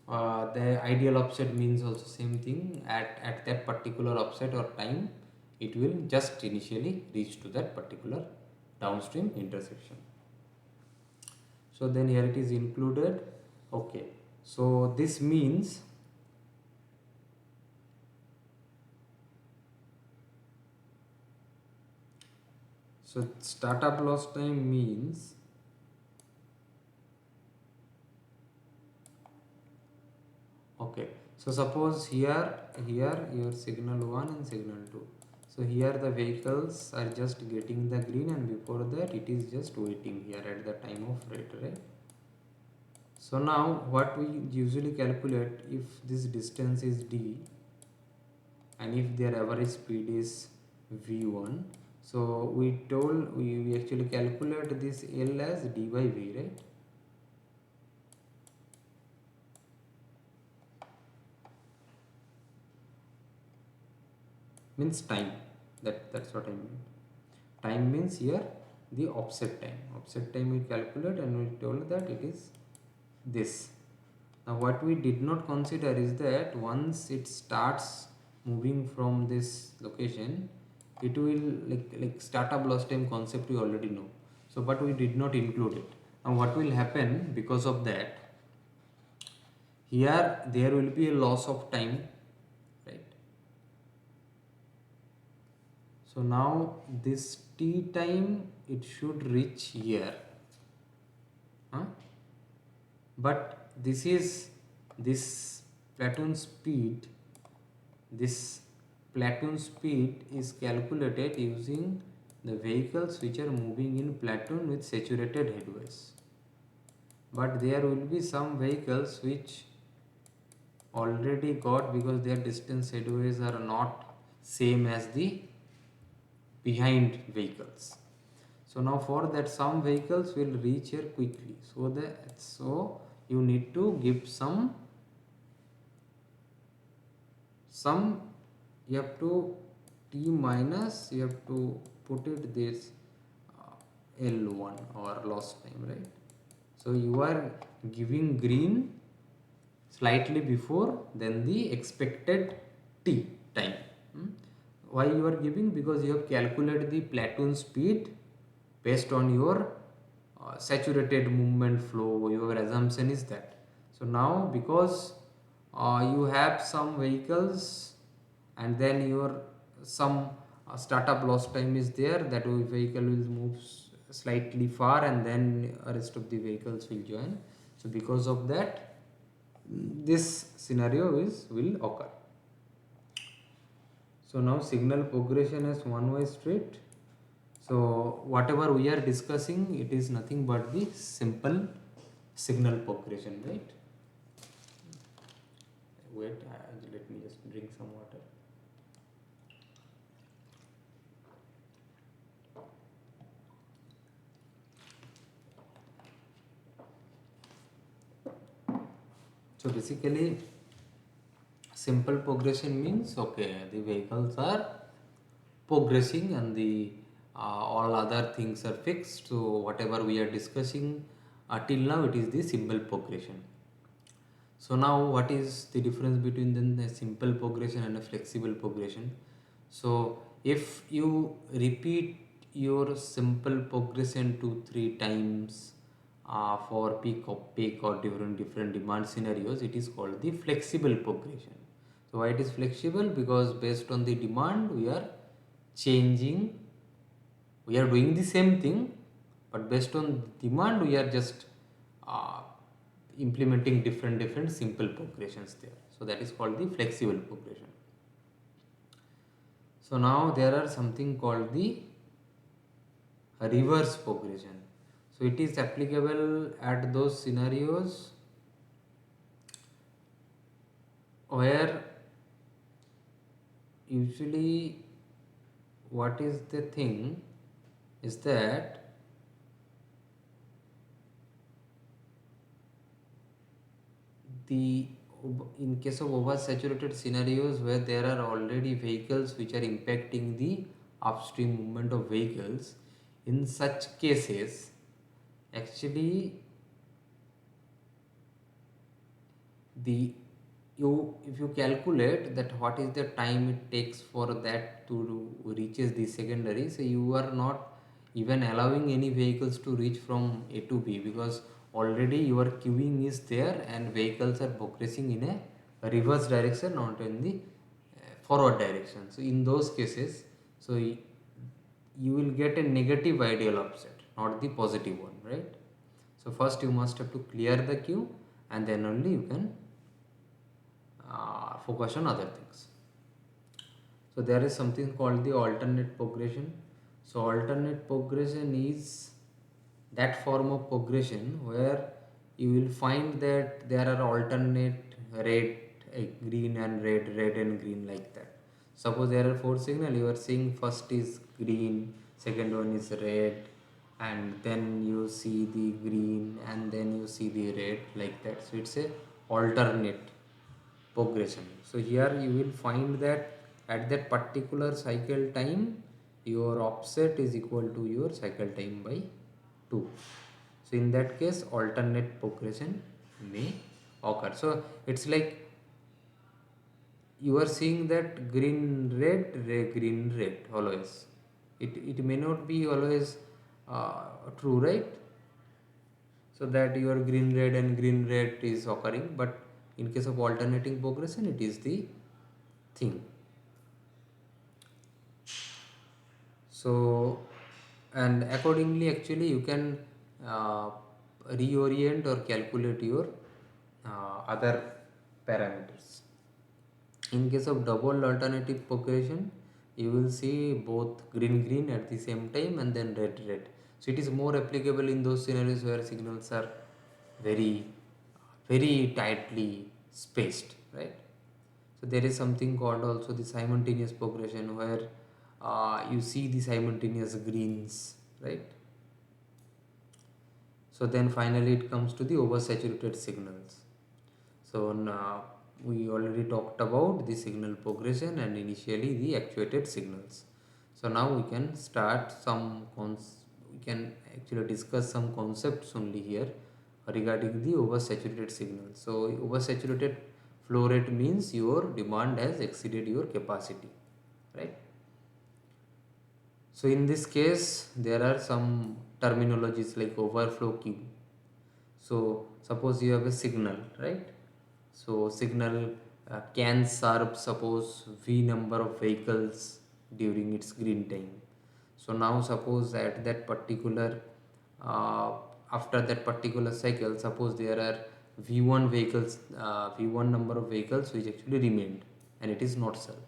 the ideal offset means also same thing, at that particular offset or time it will just initially reach to that particular downstream intersection. So then here it is included. Okay, so this means so startup loss time means okay. So suppose here your signal 1 and signal 2. So here the vehicles are just getting the green, and before that it is just waiting here at the time of red, right? So now what we usually calculate, if this distance is d and if their average speed is v1, so we actually calculate this L as d by v, right? Means time, that's what I mean. Time means here the offset time we calculate, and we told that it is this. Now what we did not consider is that once it starts moving from this location, it will like startup loss time concept we already know, so but we did not include it. Now what will happen because of that, here there will be a loss of time, right? So now this t time it should reach here, huh? But this platoon speed, this platoon speed is calculated using the vehicles which are moving in platoon with saturated headways. But there will be some vehicles which already got, because their distance headways are not same as the behind vehicles. So now for that some vehicles will reach here quickly. So you need to give some you have to t minus, you have to put it this L1 or lost time, right? So you are giving green slightly before than the expected t time. Hmm? Why you are giving? Because you have calculated the platoon speed based on your saturated movement flow. Your assumption is that. So now because you have some vehicles and then your some startup loss time is there, that vehicle will move slightly far and then rest of the vehicles will join. So because of that this scenario will occur. So now signal progression as one way street. So whatever we are discussing, it is nothing but the simple signal progression, right? Wait, let me just drink some water. So basically simple progression means, okay, the vehicles are progressing and the all other things are fixed. So whatever we are discussing till now, it is the simple progression. So now what is the difference between then a simple progression and a flexible progression? So if you repeat your simple progression 2-3 times for peak or different demand scenarios, it is called the flexible progression. So why it is flexible? Because based on the demand we are changing, we are doing the same thing, but based on demand we are just uh, implementing different simple progressions there. So that is called the flexible progression. So now there are something called the reverse progression. So it is applicable at those scenarios where usually what is the thing is that the in case of oversaturated scenarios where there are already vehicles which are impacting the upstream movement of vehicles, in such cases actually the you if you calculate that what is the time it takes for that to reaches the secondary, so you are not even allowing any vehicles to reach from A to B, because already your queuing is there and vehicles are progressing in a reverse direction, not in the forward direction. So in those cases, so you will get a negative ideal upset, not the positive one, right? So first you must have to clear the queue and then only you can focus on other things. So there is something called the alternate progression. So alternate progression is that form of progression where you will find that there are alternate red, green and red and green, like that. Suppose there are 4 signal, you are seeing first is green, second one is red, and then you see the green and then you see the red, like that. So it's a alternate progression. So here you will find that at that particular cycle time your offset is equal to your cycle time by 2. So in that case alternate progression may occur. So it's like you are seeing that green red, green red always. It may not be always true, right? So that your green red and green red is occurring, but In case of alternating progression, it is the thing. So, and accordingly, actually, you can uh, reorient or calculate your other parameters. In case of double alternative progression, you will see both green green at the same time and then red red. So it is more applicable in those scenarios where signals are very very tightly spaced, right? So there is something called also the simultaneous progression where you see the simultaneous greens, right? So then finally it comes to the oversaturated signals. So now we already talked about the signal progression and initially the actuated signals. So now we can start we can actually discuss some concepts only here regarding the oversaturated signals. So oversaturated flow rate means your demand has exceeded your capacity, right? So in this case there are some terminologies like overflow queue. So suppose you have a signal, right? So signal can serve suppose V number of vehicles during its green time. So now suppose at that particular uh, after that particular cycle, suppose there are V1 vehicles, V1 number of vehicles which actually remained and it is not served.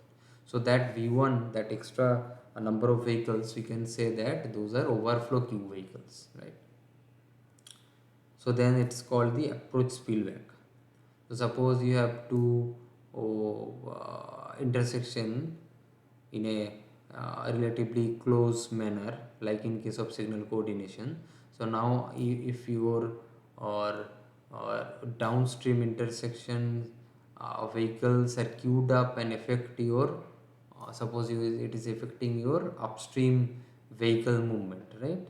So that V1, that extra number of vehicles, we can say that those are overflow queue vehicles, right? So then it's called the approach spillback. So suppose you have two intersection in a relatively close manner, like in case of signal coordination. So now if your or, or downstream intersection vehicles are queued up and affect your suppose it is affecting your upstream vehicle movement, right?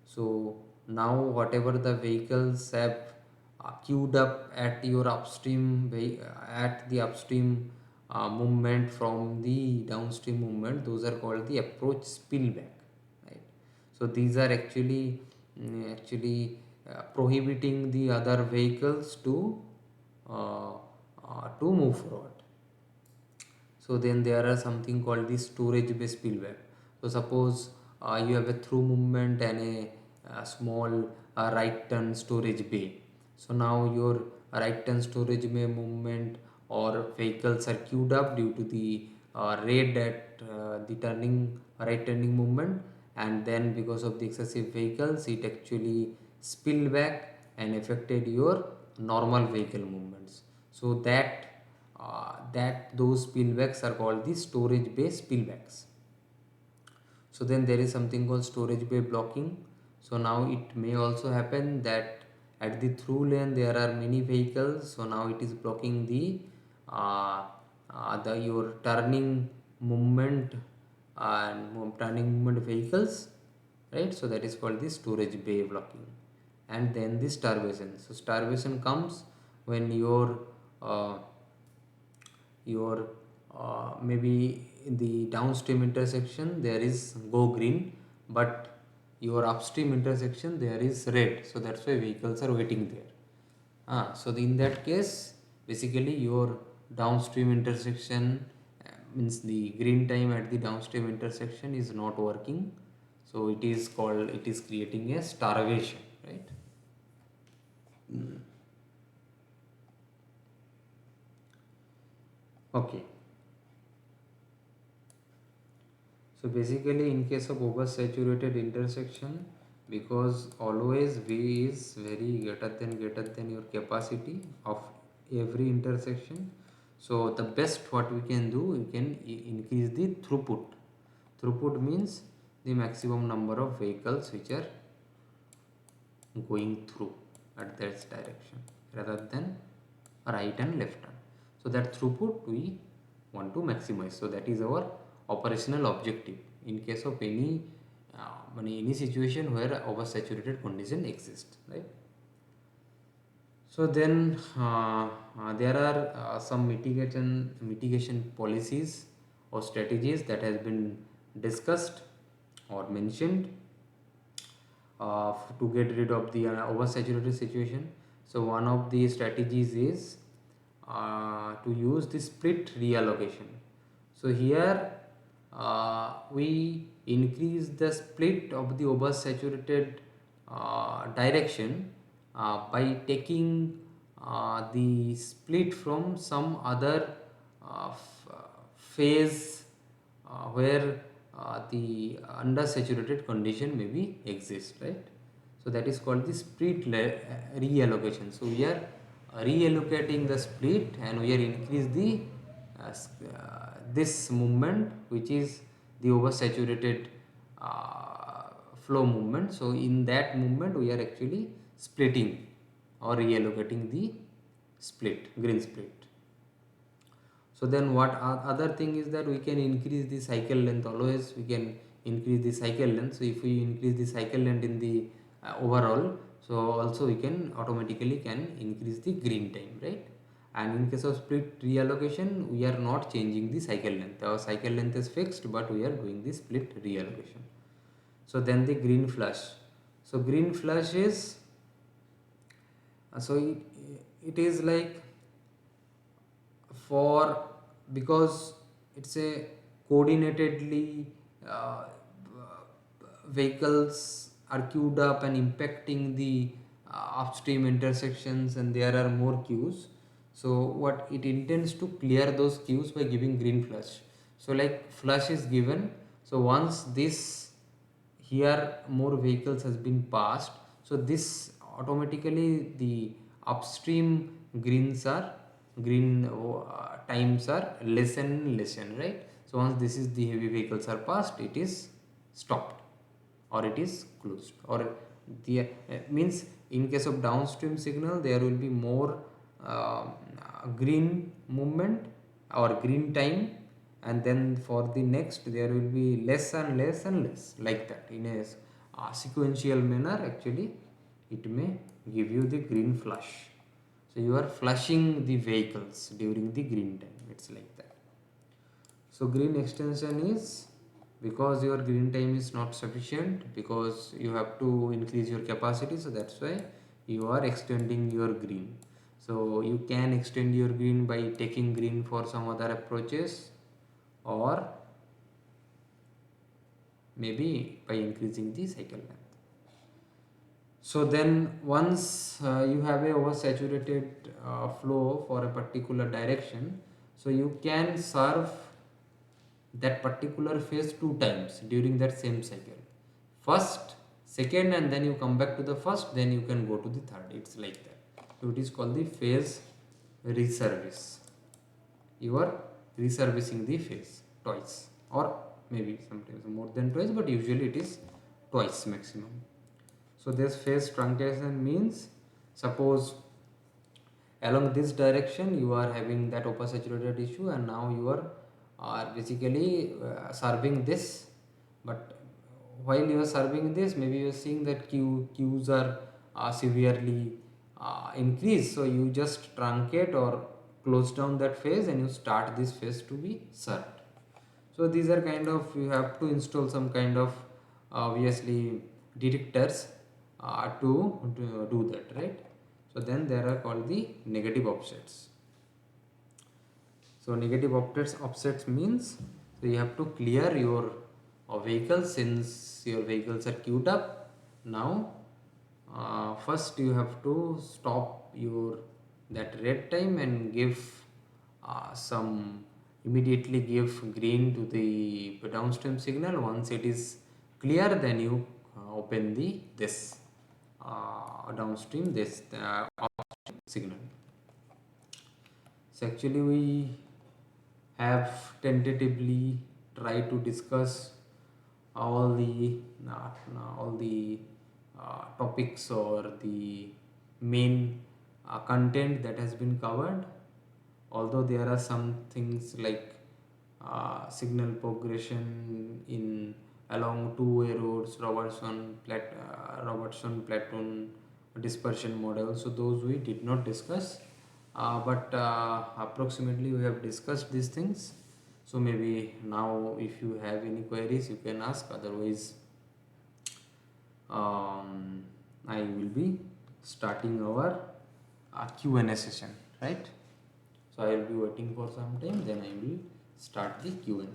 So now whatever the vehicles have queued up at your at the upstream movement from the downstream movement, those are called the approach spillback, right? So these are actually prohibiting the other vehicles uh, to move forward. So then there are something called the storage bay spillway. So suppose you have a through movement and a small right turn storage bay. So now your right turn storage bay movement or vehicles are queued up due to the red at the right turning movement, and then because of the excessive vehicles it actually spill back and affected your normal vehicle movements. So that those spillbacks are called the storage bay spillbacks. So then there is something called storage bay blocking. So now it may also happen that at the through lane there are many vehicles, so now it is blocking the your turning movement and turning movement vehicles, right? So that is called the storage bay blocking. And then the starvation. So starvation comes when uh, your maybe in the downstream intersection there is go green, but your upstream intersection there is red, so that's why vehicles are waiting there. So in that case basically your downstream intersection means the green time at the downstream intersection is not working, so it is creating a starvation, right? Okay. So basically in case of oversaturated intersection, because always V is very greater than your capacity of every intersection. So the best what we can do, we can increase the throughput. Throughput means the maximum number of vehicles which are going through at that direction rather than right and left turn. So that throughput we want to maximize. So that is our operational objective in case of any situation where oversaturated condition exists, right? So then there are some mitigation policies or strategies that has been discussed or mentioned to get rid of the oversaturated situation. So one of the strategies is to use the split reallocation. So here we increase the split of the oversaturated direction by taking the split from some other phase where the undersaturated condition maybe exists, right? So that is called the split reallocation. So we are reallocating the split and we are increase the this movement, which is the oversaturated flow movement. So in that movement we are actually splitting or reallocating the split, green split. So then what other thing is that we can increase the cycle length. Always we can increase the cycle length. So if we increase the cycle length in the overall, so also we can automatically can increase the green time, right? And in case of split reallocation, we are not changing the cycle length. Our cycle length is fixed, but we are doing the split reallocation. So then the green flush. So green flush is it is like for, because it's a coordinatedly uh, vehicles are queued up and impacting the upstream intersections, and there are more queues. So what it intends to clear those queues by giving green flush. So like flush is given, so once this here more vehicles has been passed, so this automatically the upstream green times are lessen, right? So once this is the heavy vehicles are passed, it is stopped or it is closed. Or the means in case of downstream signal there will be more uh, green movement or green time, and then for the next there will be less and less and less, like that in a sequential manner. Actually it may give you the green flush. So you are flushing the vehicles during the green time, it's like that. So green extension is because your green time is not sufficient, because you have to increase your capacity, so that's why you are extending your green. So you can extend your green by taking green for some other approaches, or maybe by increasing the cycle length. So then once you have a oversaturated flow for a particular direction, so you can serve that particular phase two times during that same cycle. First, second, and then you come back to the first, then you can go to the third. It's like that. So it is called the phase reservice. You are reservicing the phase twice, or maybe sometimes more than twice, but usually it is twice maximum. So this phase truncation means, suppose along this direction you are having that oversaturated issue, and now you are basically serving this, but while you are serving this, maybe you are seeing that queues are severely increased, so you just truncate or close down that phase and you start this phase to be served. So these are kind of, you have to install some kind of obviously detectors to do that, right? So then there are called the negative offsets. So negative offsets means, so you have to clear your vehicles, since your vehicles are queued up. Now first you have to stop your that red time and give some, immediately give green to the downstream signal. Once it is clear, then you open the this downstream this upstream signal. So actually we have tentatively tried to discuss all the topics or the main content that has been covered, although there are some things like signal progression in along two-way roads, Robertson platoon dispersion model, so those we did not discuss, but approximately we have discussed these things. So maybe now if you have any queries you can ask, otherwise I will be starting our Q&A session, right? So I will be waiting for some time, then I will start the Q&A.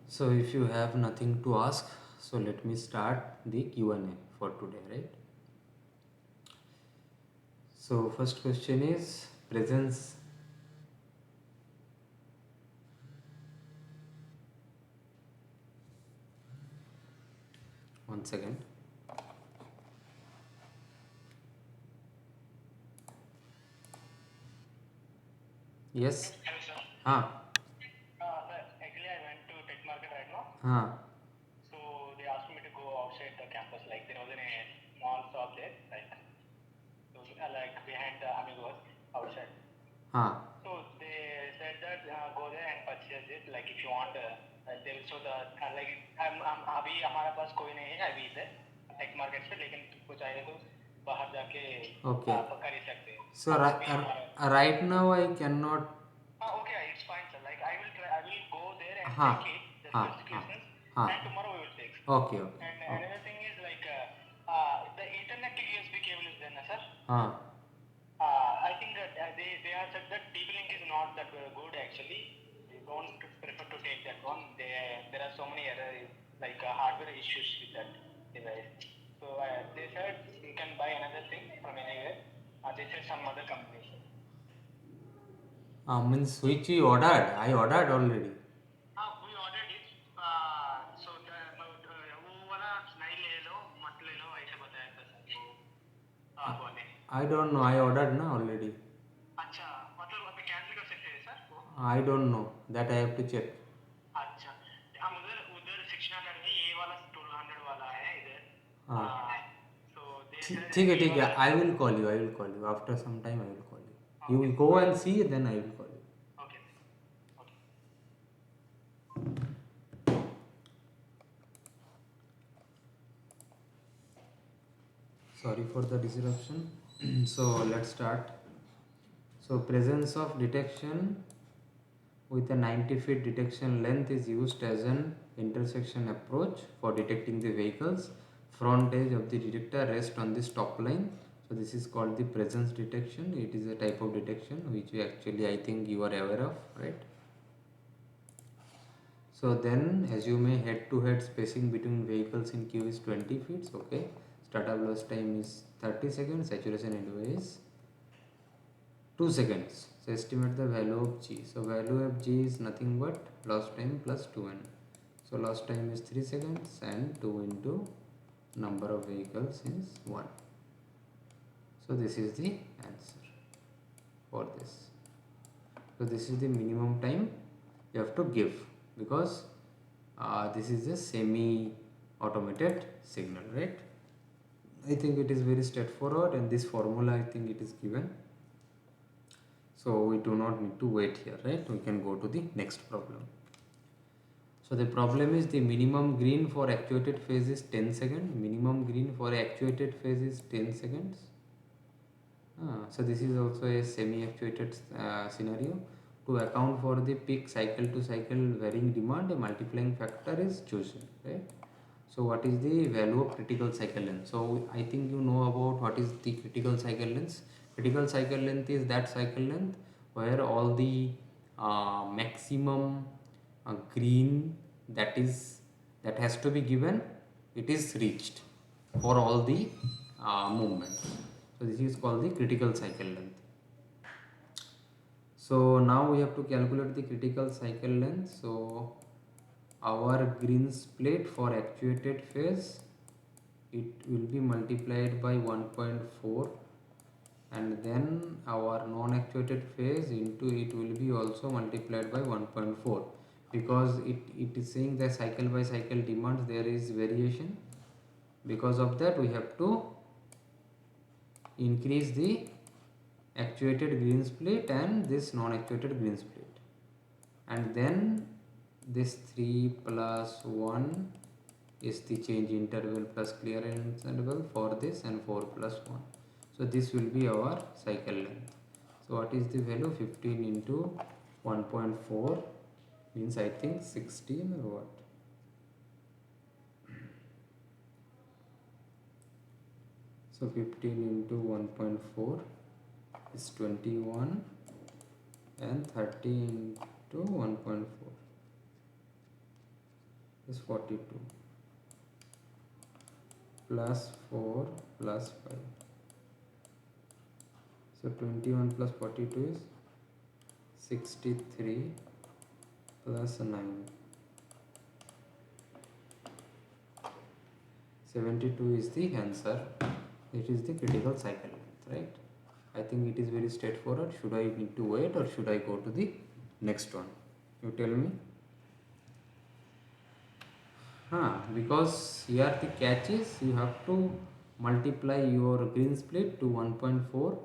So if you have nothing to ask, so let me start the Q&A for today, right? So first question is presence. One second. Yes. Hello, sir. Ah. Sir, actually, I went to Tech Market right now. Ah. So they asked me to go outside the campus. Like there was a small shop there, like behind the Amigos outside. Ah. So they said that go there and purchase it. Like if you want, they will show the like हम अभी हमारे पास कोई नहीं है अभी इधर tech market से, लेकिन तुमको चाहिए तो बाहर जाके Okay. आप कर ही सकते हैं. So right now I cannot. Okay, it's fine, sir. Like I will try. I will go there and Ha. check it, the Ha. specifications, Ha. and tomorrow we will take. Okay. Okay. And another thing is like the Ethernet to USB cable is there, na, sir. Ah. I think that they are said that TP-Link is not that good actually. They don't prefer to take that one. There are so many errors, like hardware issues with that device. So they said you can buy another thing from anywhere. They said some other company. Means which you ordered? I ordered already. We ordered it. So वो वाला नहीं ले लो, मत ले लो, ऐसे बताया था sir वो बोले. I don't know. I ordered na already. अच्छा, मतलब अभी कैंसिल कर सकते हैं सर वो? I don't know. That I have to check. अच्छा, हम उधर उधर 600 में ये वाला 1200 वाला है इधर. हाँ. So ठीक है ठीक है. I will call you. I will call you after some time. I will call you. You will go and see. Then I will call you. Okay. Okay. Sorry for the disruption. So let's start. So presence of detection with a 90 feet detection length is used as an intersection approach for detecting the vehicles. Front edge of the detector rests on the stop line. So this is called the presence detection. It is a type of detection which actually I think you are aware of, right? So then assume a head-to-head spacing between vehicles in queue is 20 feet. Okay. Startup loss time is 30 seconds. Saturation anyway is 2 seconds. So estimate the value of G. So value of G is nothing but loss time plus 2n. So loss time is 3 seconds and 2 into number of vehicles is 1. So this is the answer for this. So this is the minimum time you have to give, because this is a semi automated signal, right? I think it is very straightforward, and this formula I think it is given. So we do not need to wait here, right? We can go to the next problem. So the problem is the minimum green for actuated phase is 10 seconds. Minimum green for actuated phase is 10 seconds. So this is also a semi-actuated scenario. To account for the peak cycle to cycle varying demand, a multiplying factor is chosen, right? So what is the value of critical cycle length? So I think you know about what is the critical cycle length. Critical cycle length is that cycle length where all the maximum green that has to be given, it is reached for all the movements. So this is called the critical cycle length. So now we have to calculate the critical cycle length. So our Green's plate for actuated phase, it will be multiplied by 1.4, and then our non-actuated phase into it will be also multiplied by 1.4, because it is saying that cycle by cycle demands there is variation. Because of that we have to increase the actuated Green's plate and this non-actuated Green's plate, and then this 3 plus 1 is the change interval plus clearance interval for this, and 4 plus 1. So this will be our cycle length. So what is the value? 15 into 1.4 means I think 16 or what? So 15 into 1.4 is 21, and 30 into 1.4 is 42, plus 4 plus 5. So 21 plus 42 is 63 plus 9. 72 is the answer. It is the critical cycle length, right? I think it is very straightforward. Should I need to wait or should I go to the next one? You tell me. Because here the catch is you have to multiply your Green's plate to 1.4,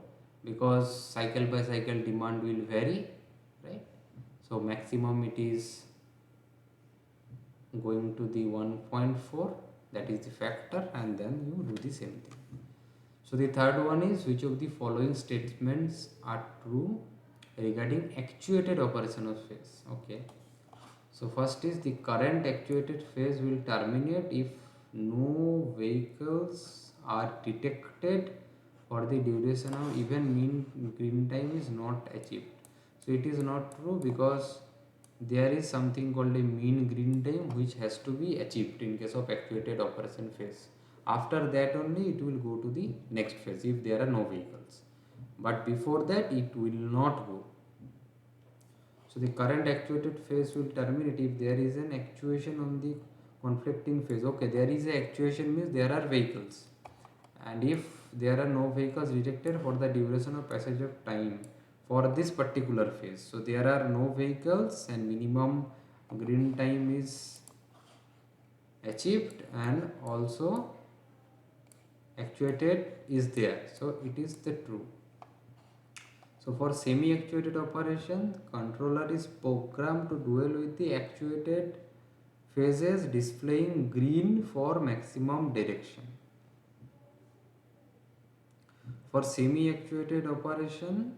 because cycle by cycle demand will vary, right? So maximum it is going to the 1.4, that is the factor, and then you do the same thing. So the third one is, which of the following statements are true regarding actuated operation of phase? Okay. So first is, the current actuated phase will terminate if no vehicles are detected for the duration of even mean green time is not achieved. So it is not true, because there is something called a mean green time which has to be achieved in case of actuated operation phase. After that only it will go to the next phase if there are no vehicles, but before that it will not go. So the current actuated phase will terminate if there is an actuation on the conflicting phase. Okay, there is a actuation means there are vehicles, and if there are no vehicles detected for the duration of passage of time for this particular phase, so there are no vehicles and minimum green time is achieved, and also actuated is there, so it is the true. So for semi-actuated operation, controller is programmed to duel with the actuated phases, displaying green for maximum direction. For semi-actuated operation,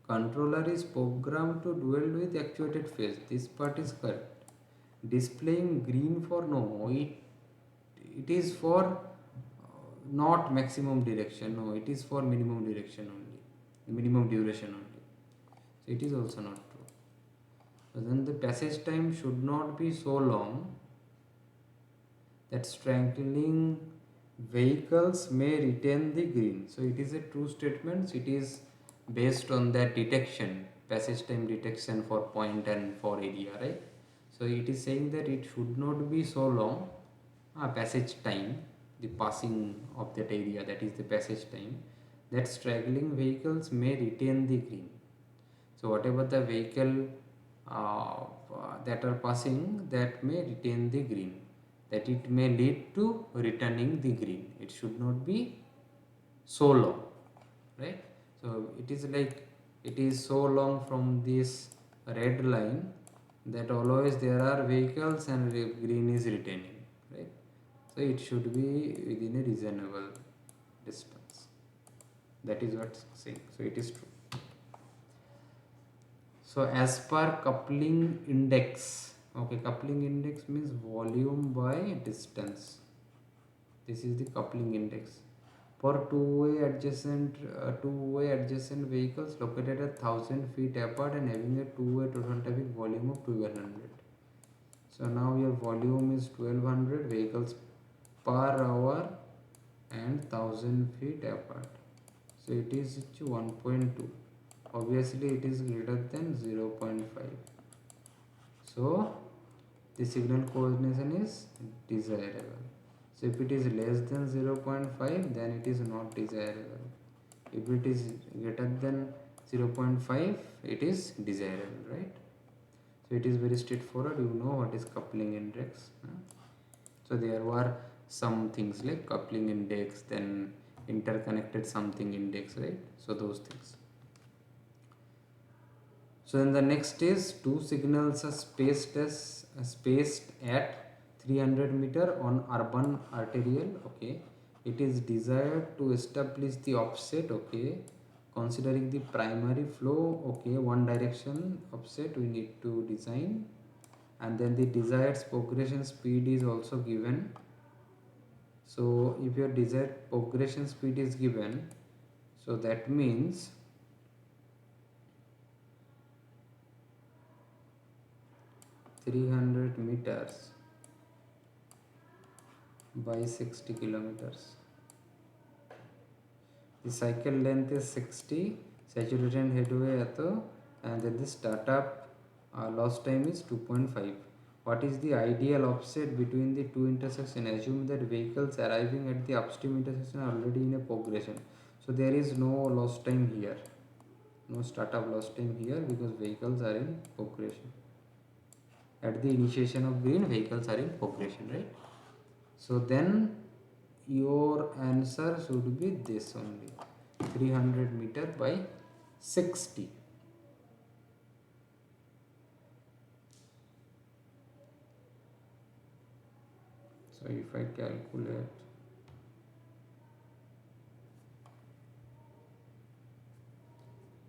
controller is programmed to duel with actuated phase. This part is correct. Displaying green for no, it is for not maximum direction. No, it is for minimum direction only, minimum duration only. So it is also not true. So then the passage time should not be so long that strangling vehicles may retain the green. So it is a true statement. It is based on that detection, passage time detection for point and for area, right? So it is saying that it should not be so long, passage time, the passing of that area, that is the passage time, that straggling vehicles may retain the green. So whatever the vehicle that are passing, that may retain the green, that it may lead to returning the green. It should not be so long, right? So it is like, it is so long from this red line that always there are vehicles and green is retaining, right? So it should be within a reasonable distance. That is what it's saying. So it is true. So as per coupling index, okay, coupling index means volume by distance. This is the coupling index. For two-way adjacent vehicles located at 1000 feet apart and having a two-way total traffic volume of 1200. So now your volume is 1200 vehicles per hour and 1000 feet apart. So it is 1.2. obviously it is greater than 0.5. So the signal coordination is desirable. So if it is less than 0.5, then it is not desirable. If it is greater than 0.5, it is desirable, right? So it is very straightforward. You know what is coupling index. So there were some things like coupling index, then interconnected something index, right? So those things. So then the next is two signals are spaced at 300 meter on urban arterial. Okay, it is desired to establish the offset. Okay, considering the primary flow. Okay, one direction offset we need to design, and then the desired progression speed is also given. So if your desired progression speed is given, so that means 300 meters by 60 kilometers. The cycle length is 60, saturated headway and then the startup loss time is 2.5. What is the ideal offset between the two intersections? Assume that vehicles arriving at the upstream intersection are already in a progression. So there is no loss time here, no startup loss time here because vehicles are in progression. At the initiation of green, vehicles are in progression, right? So then your answer should be this only, 300 meter by 60. So if I calculate,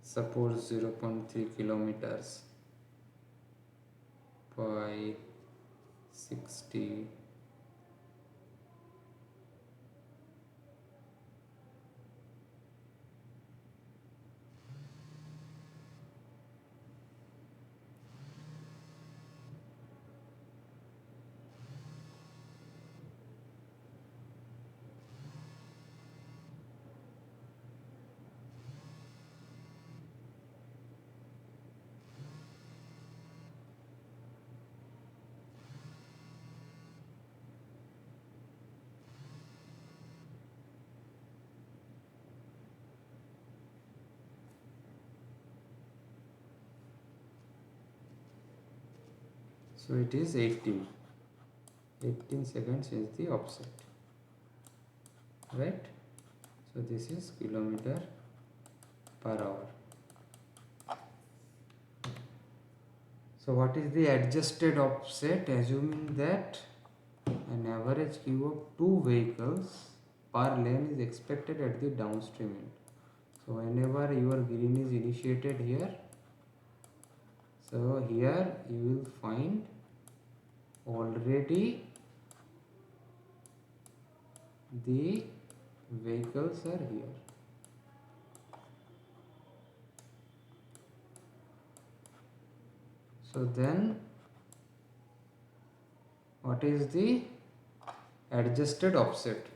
suppose 0.3 kilometers by 60, so it is 18 seconds is the offset, right? So this is kilometer per hour. So what is the adjusted offset? Assuming that an average queue of two vehicles per lane is expected at the downstream end. So whenever your green is initiated here, so here you will find already the vehicles are here. So then what is the adjusted offset?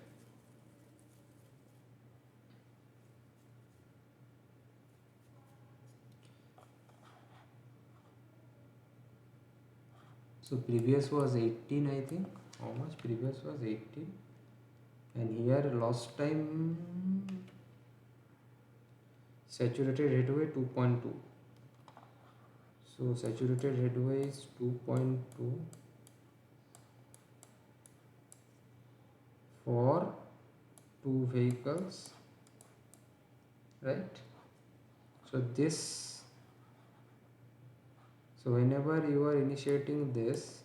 So previous was 18, I think. How much previous was 18? And here lost time saturated headway 2.2. So saturated headway is 2.2 for two vehicles, right? So this, so whenever you are initiating this,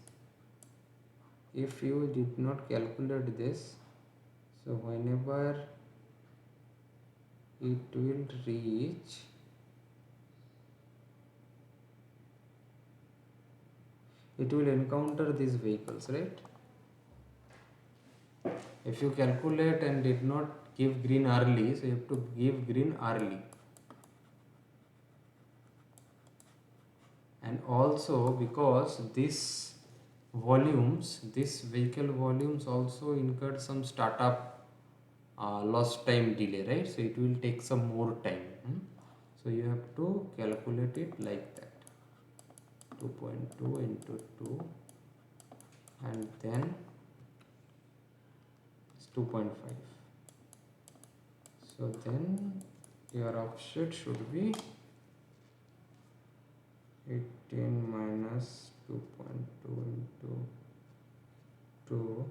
if you did not calculate this, so whenever it will reach, it will encounter these vehicles, right? If you calculate and did not give green early, so you have to give green early. And also because this vehicle volumes also incurred some startup lost time delay, right? So it will take some more time. So you have to calculate it like that, 2.2 into 2, and then it's 2.5. So then your offset should be 18 minus 2.2 into 2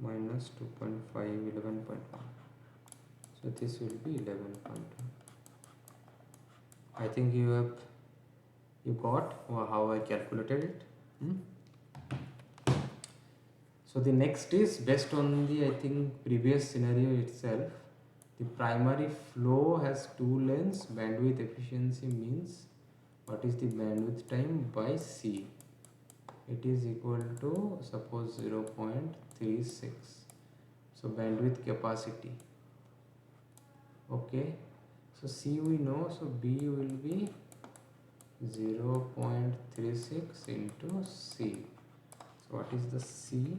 minus 2.5, 11.1. So this will be 11.1. I think you got how I calculated it. So the next is based on the, I think, previous scenario itself. The primary flow has two lanes. Bandwidth efficiency means what is the bandwidth time by C. It is equal to suppose 0.36. So bandwidth capacity. Okay. So C we know. So B will be 0.36 into C. So what is the C?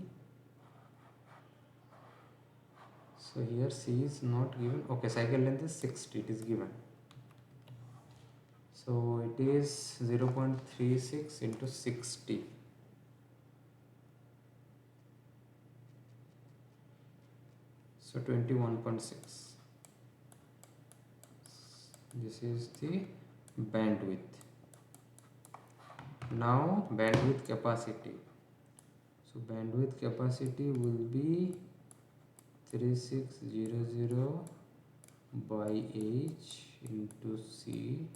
So here C is not given. Okay, cycle length is 60. It is given. So it is 0.36 into 60. So 21.6. This is the bandwidth. Now bandwidth capacity. So bandwidth capacity will be 3600 by H into C.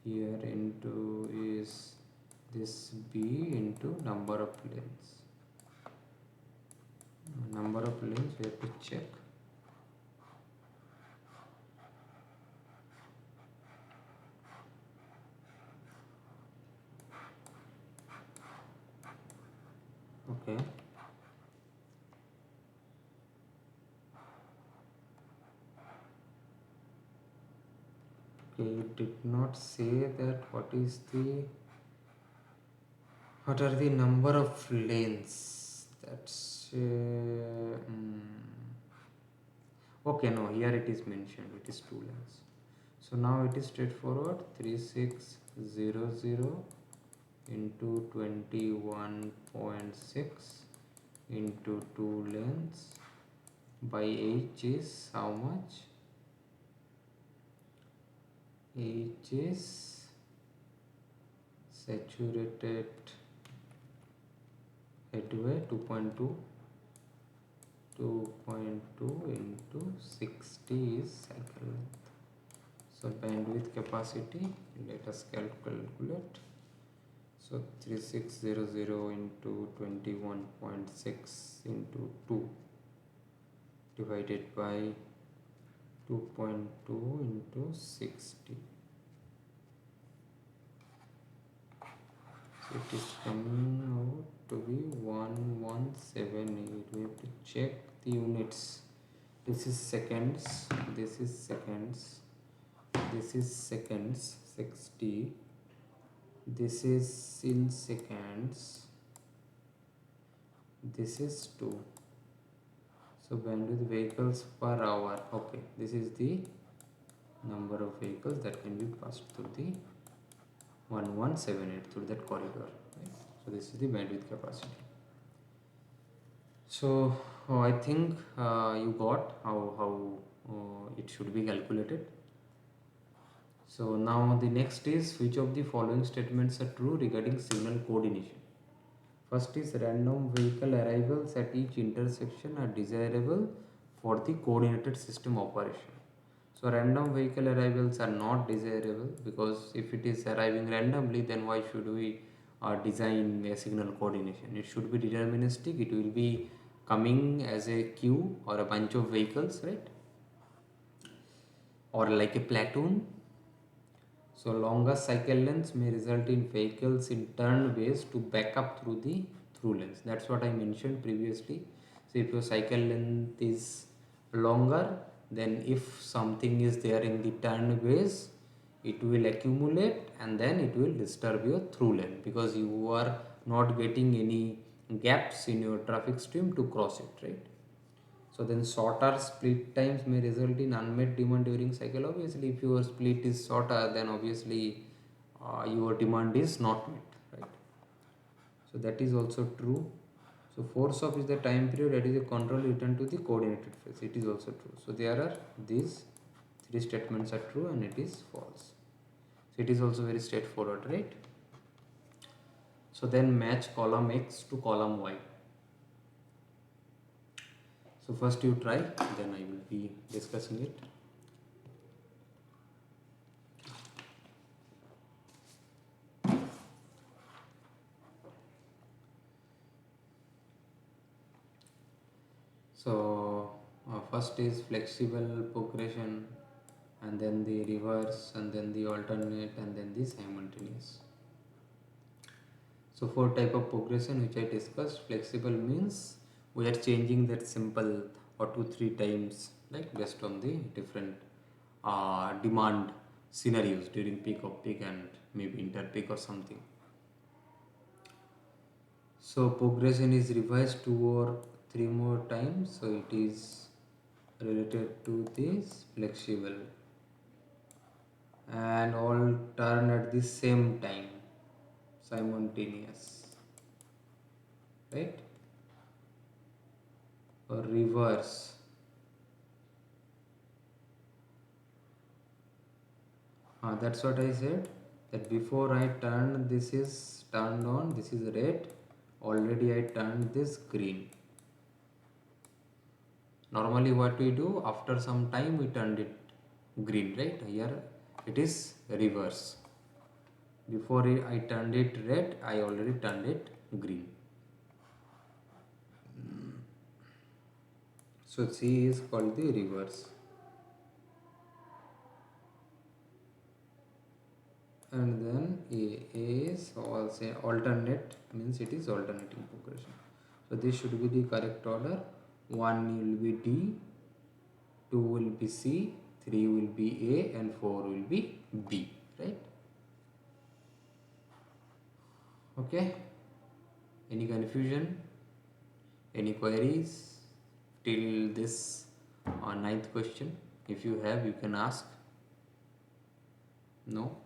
Here into is this B into number of lanes. Number of lanes we have to check. Okay. Okay, it did not say that what are the number of lanes. That's okay. No, here it is mentioned. It is 2 lanes. So now it is straightforward. 3600 into 21.6 into 2 lanes by H is how much? H is saturated headway 2.2. 2.2 into 60 is cycle length. So bandwidth capacity, let us calculate. So 3600 into 21.6 into 2 divided by 2.2 into 60. So it is coming out to be 1178. We have to check the units. This is seconds, this is seconds, this is seconds, 60. This is in seconds, this is 2. So bandwidth vehicles per hour. Okay, this is the number of vehicles that can be passed through the 1178 through that corridor, right? So this is the bandwidth capacity. So I think you got how it should be calculated. So now the next is, which of the following statements are true regarding signal coordination? First is, random vehicle arrivals at each intersection are desirable for the coordinated system operation. So random vehicle arrivals are not desirable, because if it is arriving randomly, then why should we design a signal coordination? It should be deterministic. It will be coming as a queue or a bunch of vehicles, right? Or like a platoon. So longer cycle lengths may result in vehicles in turn ways to back up through the through lanes. That's what I mentioned previously. So if your cycle length is longer, then if something is there in the turn ways, it will accumulate and then it will disturb your through lane, because you are not getting any gaps in your traffic stream to cross it, right? So then shorter split times may result in unmet demand during cycle. Obviously, if your split is shorter, then obviously your demand is not met, right? So that is also true. So force off is the time period that is a control return to the coordinated phase. It is also true. So there are these three statements are true and it is false. So it is also very straightforward, right? So then match column X to column Y. So first you try, then I will be discussing it. So first is flexible progression, and then the reverse, and then the alternate, and then the simultaneous. So for type of progression which I discussed, flexible means we are changing that symbol or 2-3 times, like based on the different demand scenarios during peak of peak and maybe inter peak or something. So progression is revised 2 or 3 more times, so it is related to this flexible, and all turn at the same time, simultaneous, right? Or reverse, that's what I said, that before I turned this is turned on, this is red, already I turned this green. Normally what we do, after some time we turned it green, right? Here it is reverse. Before I turned it red, I already turned it green. So C is called the reverse. And then A is also alternate, means it is alternating progression. So this should be the correct order. 1 will be D, 2 will be C, 3 will be A, and 4 will be B, right? Okay. Any confusion? Any queries till this ninth question? If you have, you can ask. No?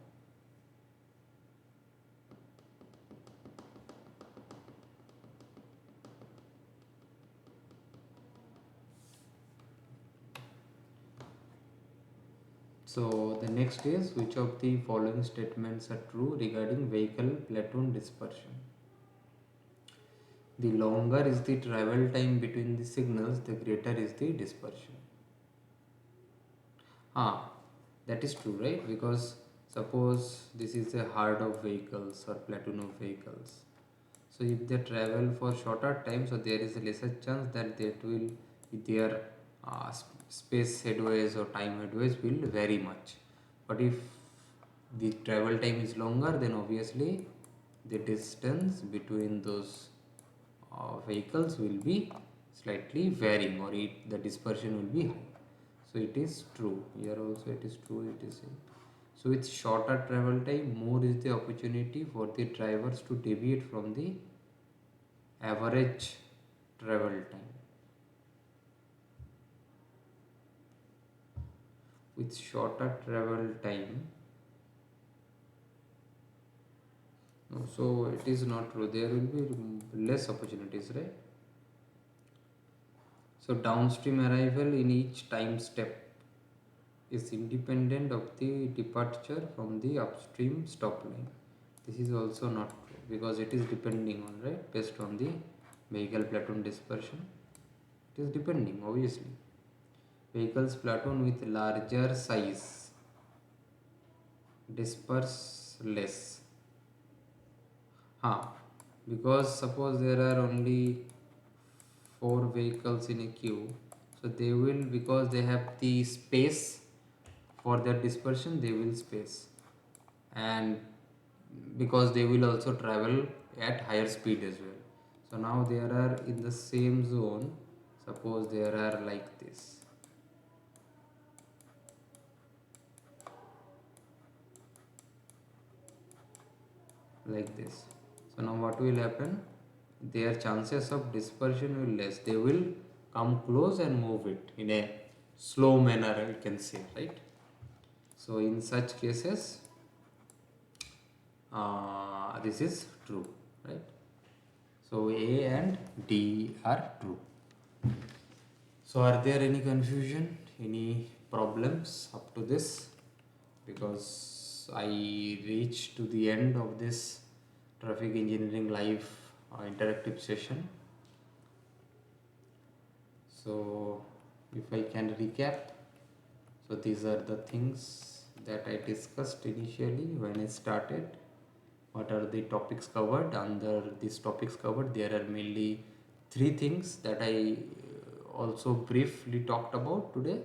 So the next is, which of the following statements are true regarding vehicle platoon dispersion? The longer is the travel time between the signals, the greater is the dispersion. That is true, right? Because suppose this is a herd of vehicles or platoon of vehicles. So if they travel for shorter time, so there is a lesser chance that their space headways or time headways will vary much. But if the travel time is longer, then obviously the distance between those vehicles will be slightly varying, or the dispersion will be high. So it is true. Here also it is true. It is same. So with shorter travel time, more is the opportunity for the drivers to deviate from the average travel time. With shorter travel time, no, so it is not true. There will be less opportunities, right? So downstream arrival in each time step is independent of the departure from the upstream stop line. This is also not true because it is depending on, right, based on the vehicle platoon dispersion. It is depending, obviously. Vehicles platoon with larger size disperse less. Because suppose there are only 4 vehicles in a queue, so they will, because they have the space for their dispersion, they will space, and because they will also travel at higher speed as well. So now there are in the same zone, suppose there are like this, like this. So now what will happen, their chances of dispersion will less, they will come close and move it in a slow manner, you can say, right? So in such cases, this is true, right? So A and D are true. So are there any confusion, any problems up to this? Because I reached to the end of this traffic engineering live interactive session. So if I can recap, so these are the things that I discussed initially when I started. What are the topics covered? Under these topics covered, there are mainly three things that I also briefly talked about today.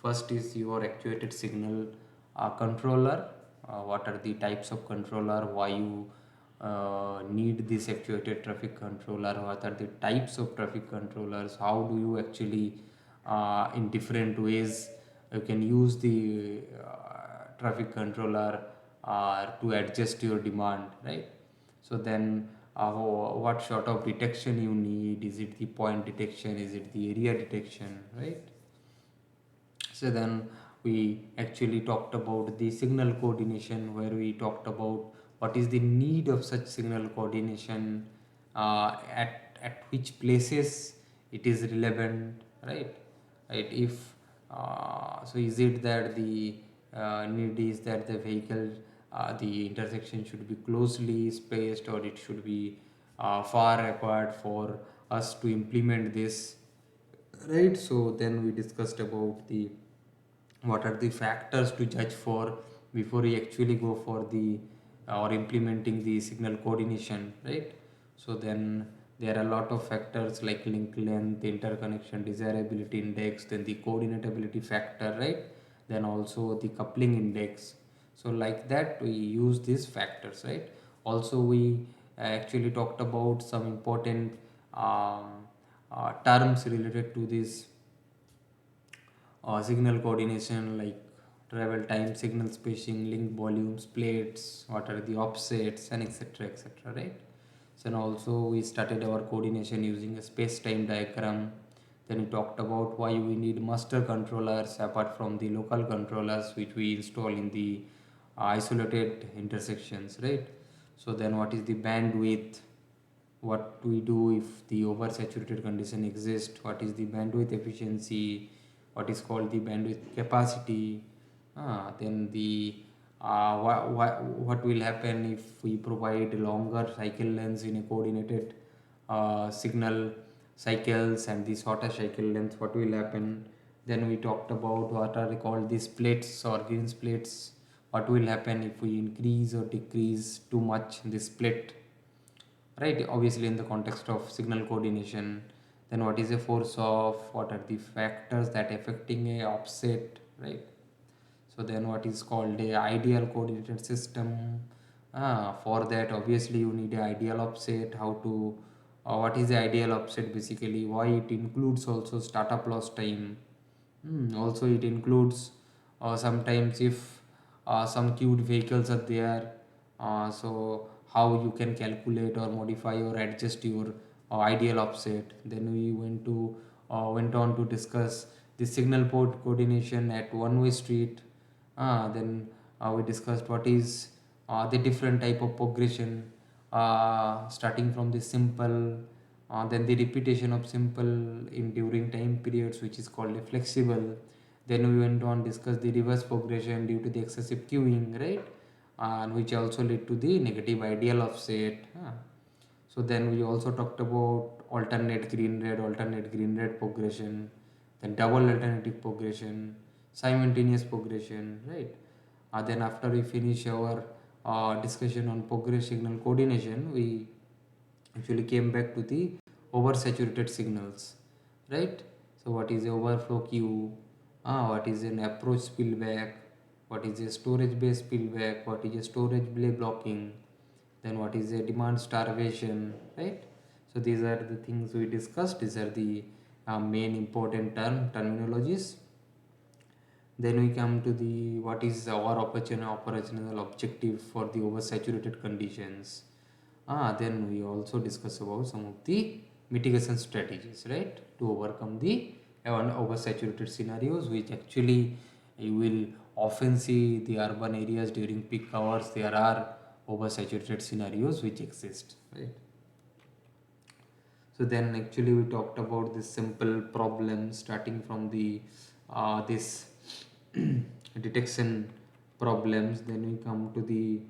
First is your actuated signal controller. What are the types of controller? Why you need this actuated traffic controller? What are the types of traffic controllers? How do you actually, in different ways, you can use the traffic controller to adjust your demand, right? So then what sort of detection you need? Is it the point detection? Is it the area detection, right? So then we actually talked about the signal coordination, where we talked about what is the need of such signal coordination, at which places it is relevant, right? Right. If so, is it that the need is that the vehicle, the intersection should be closely spaced, or it should be far apart for us to implement this, right? So then we discussed about the what are the factors to judge for before we actually go for the or implementing the signal coordination, right? So then there are a lot of factors like link length, interconnection desirability index, then the coordinatability factor, right? Then also the coupling index. So like that we use these factors, right? Also we actually talked about some important terms related to this signal coordination, like travel time, signal spacing, link volumes, plates, what are the offsets, and etc. etc. Right? So, and also we started our coordination using a space-time diagram. Then we talked about why we need master controllers apart from the local controllers which we install in the isolated intersections, right? So then what is the bandwidth? What do we do if the oversaturated condition exists? What is the bandwidth efficiency? What is called the bandwidth capacity? Then the what will happen if we provide longer cycle lengths in a coordinated signal cycles, and the shorter cycle length, what will happen? Then we talked about what are called the splits or green splits. What will happen if we increase or decrease too much the split, right? Obviously in the context of signal coordination. Then what is the force of, what are the factors that affecting a offset, right? So then what is called a ideal coordinated system. For that obviously you need a ideal offset. How to what is the ideal offset basically, why it includes also startup loss time. Also it includes sometimes if some queued vehicles are there, so how you can calculate or modify or adjust your ideal offset. Then we went on to discuss the signal port coordination at one-way street. Then we discussed what is the different type of progression, starting from the simple, then the repetition of simple in during time periods, which is called a flexible. Then we went on discuss the reverse progression due to the excessive queuing, right? And which also led to the negative ideal offset. So then we also talked about alternate green red progression, then double alternative progression, simultaneous progression, right? Then after we finish our discussion on progress signal coordination, we actually came back to the oversaturated signals, right? So what is a overflow queue? What is an approach spillback? What is a storage based spillback? What is a storage delay blocking? Then what is a demand starvation, right? So these are the things we discussed. These are the main important terminologies. Then we come to the what is our operational objective for the oversaturated conditions. Then we also discuss about some of the mitigation strategies, right, to overcome the oversaturated scenarios, which actually you will often see the urban areas during peak hours. There are oversaturated scenarios which exist, right? So then actually we talked about this simple problem starting from the this detection problems. Then we come to the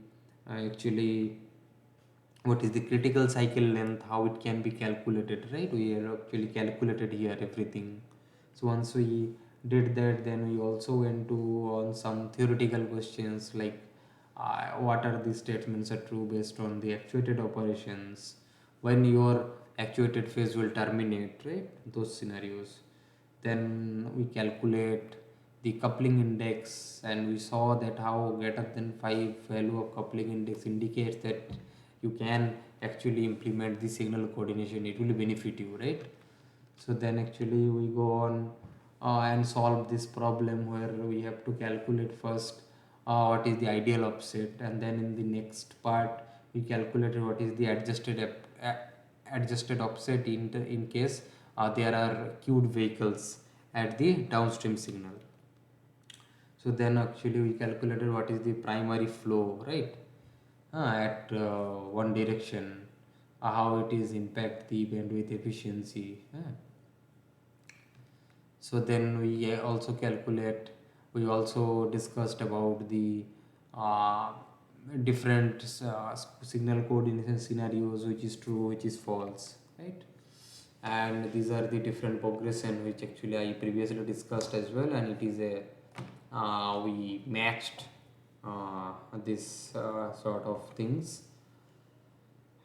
actually what is the critical cycle length, how it can be calculated, right? We are actually calculated here everything. So once we did that, then we also went to on some theoretical questions like what are the statements are true based on the actuated operations, when your actuated phase will terminate, right, those scenarios. Then we calculate the coupling index, and we saw that how greater than 5 value of coupling index indicates that you can actually implement the signal coordination, it will benefit you, right? So then actually we go on and solve this problem where we have to calculate first what is the ideal offset, and then in the next part we calculated what is the adjusted offset in case there are queued vehicles at the downstream signal. So then actually we calculated what is the primary flow, right, at one direction, how it is impact the bandwidth efficiency. So then we also calculate, we also discussed about the uh, different signal coordination scenarios, which is true, which is false, right? And these are the different progression which actually I previously discussed as well, and it is a we matched this sort of things.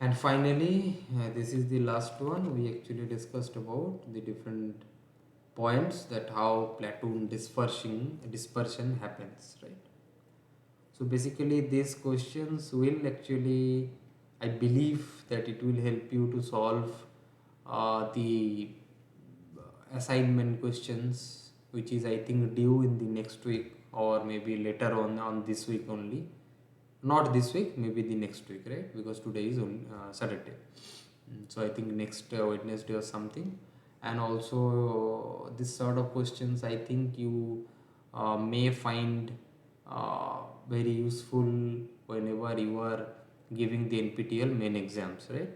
And finally, this is the last one. We actually discussed about the different points that how platoon dispersion happens, right? So basically, these questions will actually, I believe that it will help you to solve the assignment questions, which is I think due in the next week or maybe later on this week only. Not this week, maybe the next week, right? Because today is on Saturday. So I think next Wednesday or something. And also this sort of questions I think you may find very useful whenever you are giving the NPTEL main exams, right?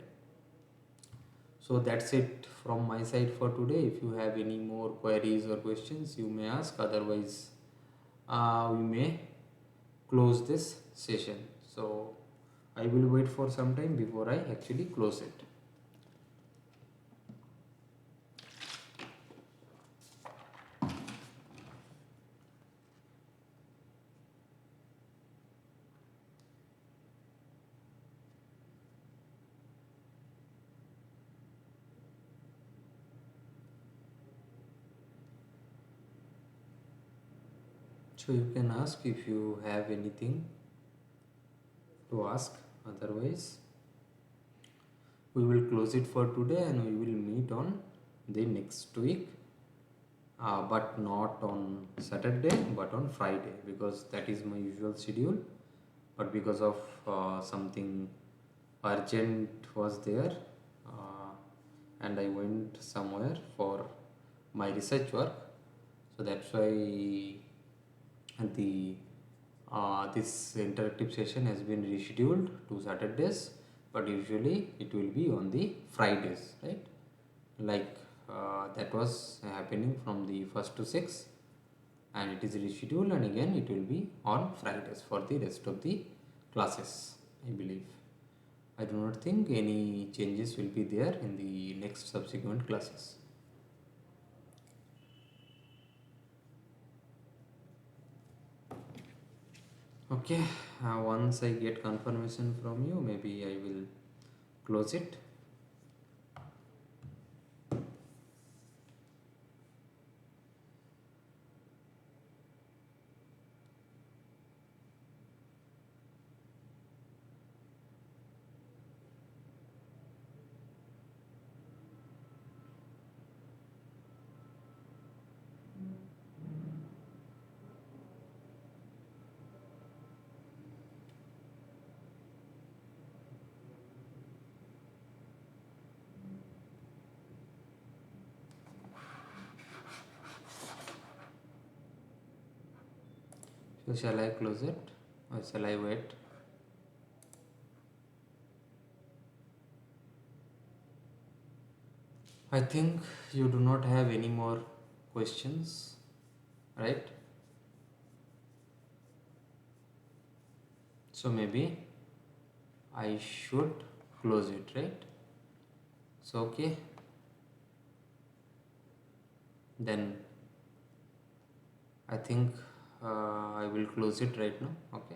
So that's it from my side for today. If you have any more queries or questions, you may ask. Otherwise, we may close this session. So I will wait for some time before I actually close it. So you can ask if you have anything to ask. Otherwise, we will close it for today and we will meet on the next week. But not on Saturday, but on Friday, because that is my usual schedule. But because of something urgent was there, uh, and I went somewhere for my research work, so that's why the this interactive session has been rescheduled to Saturdays, but usually it will be on the Fridays, right? Like that was happening from the 1st to 6th, and it is rescheduled, and again it will be on Fridays for the rest of the classes, I believe. I do not think any changes will be there in the next subsequent classes. Okay, once I get confirmation from you, maybe I will close it. So shall I close it or shall I wait? I think you do not have any more questions, right? So maybe I should close it, right? So okay, then I think I will close it right now. Okay.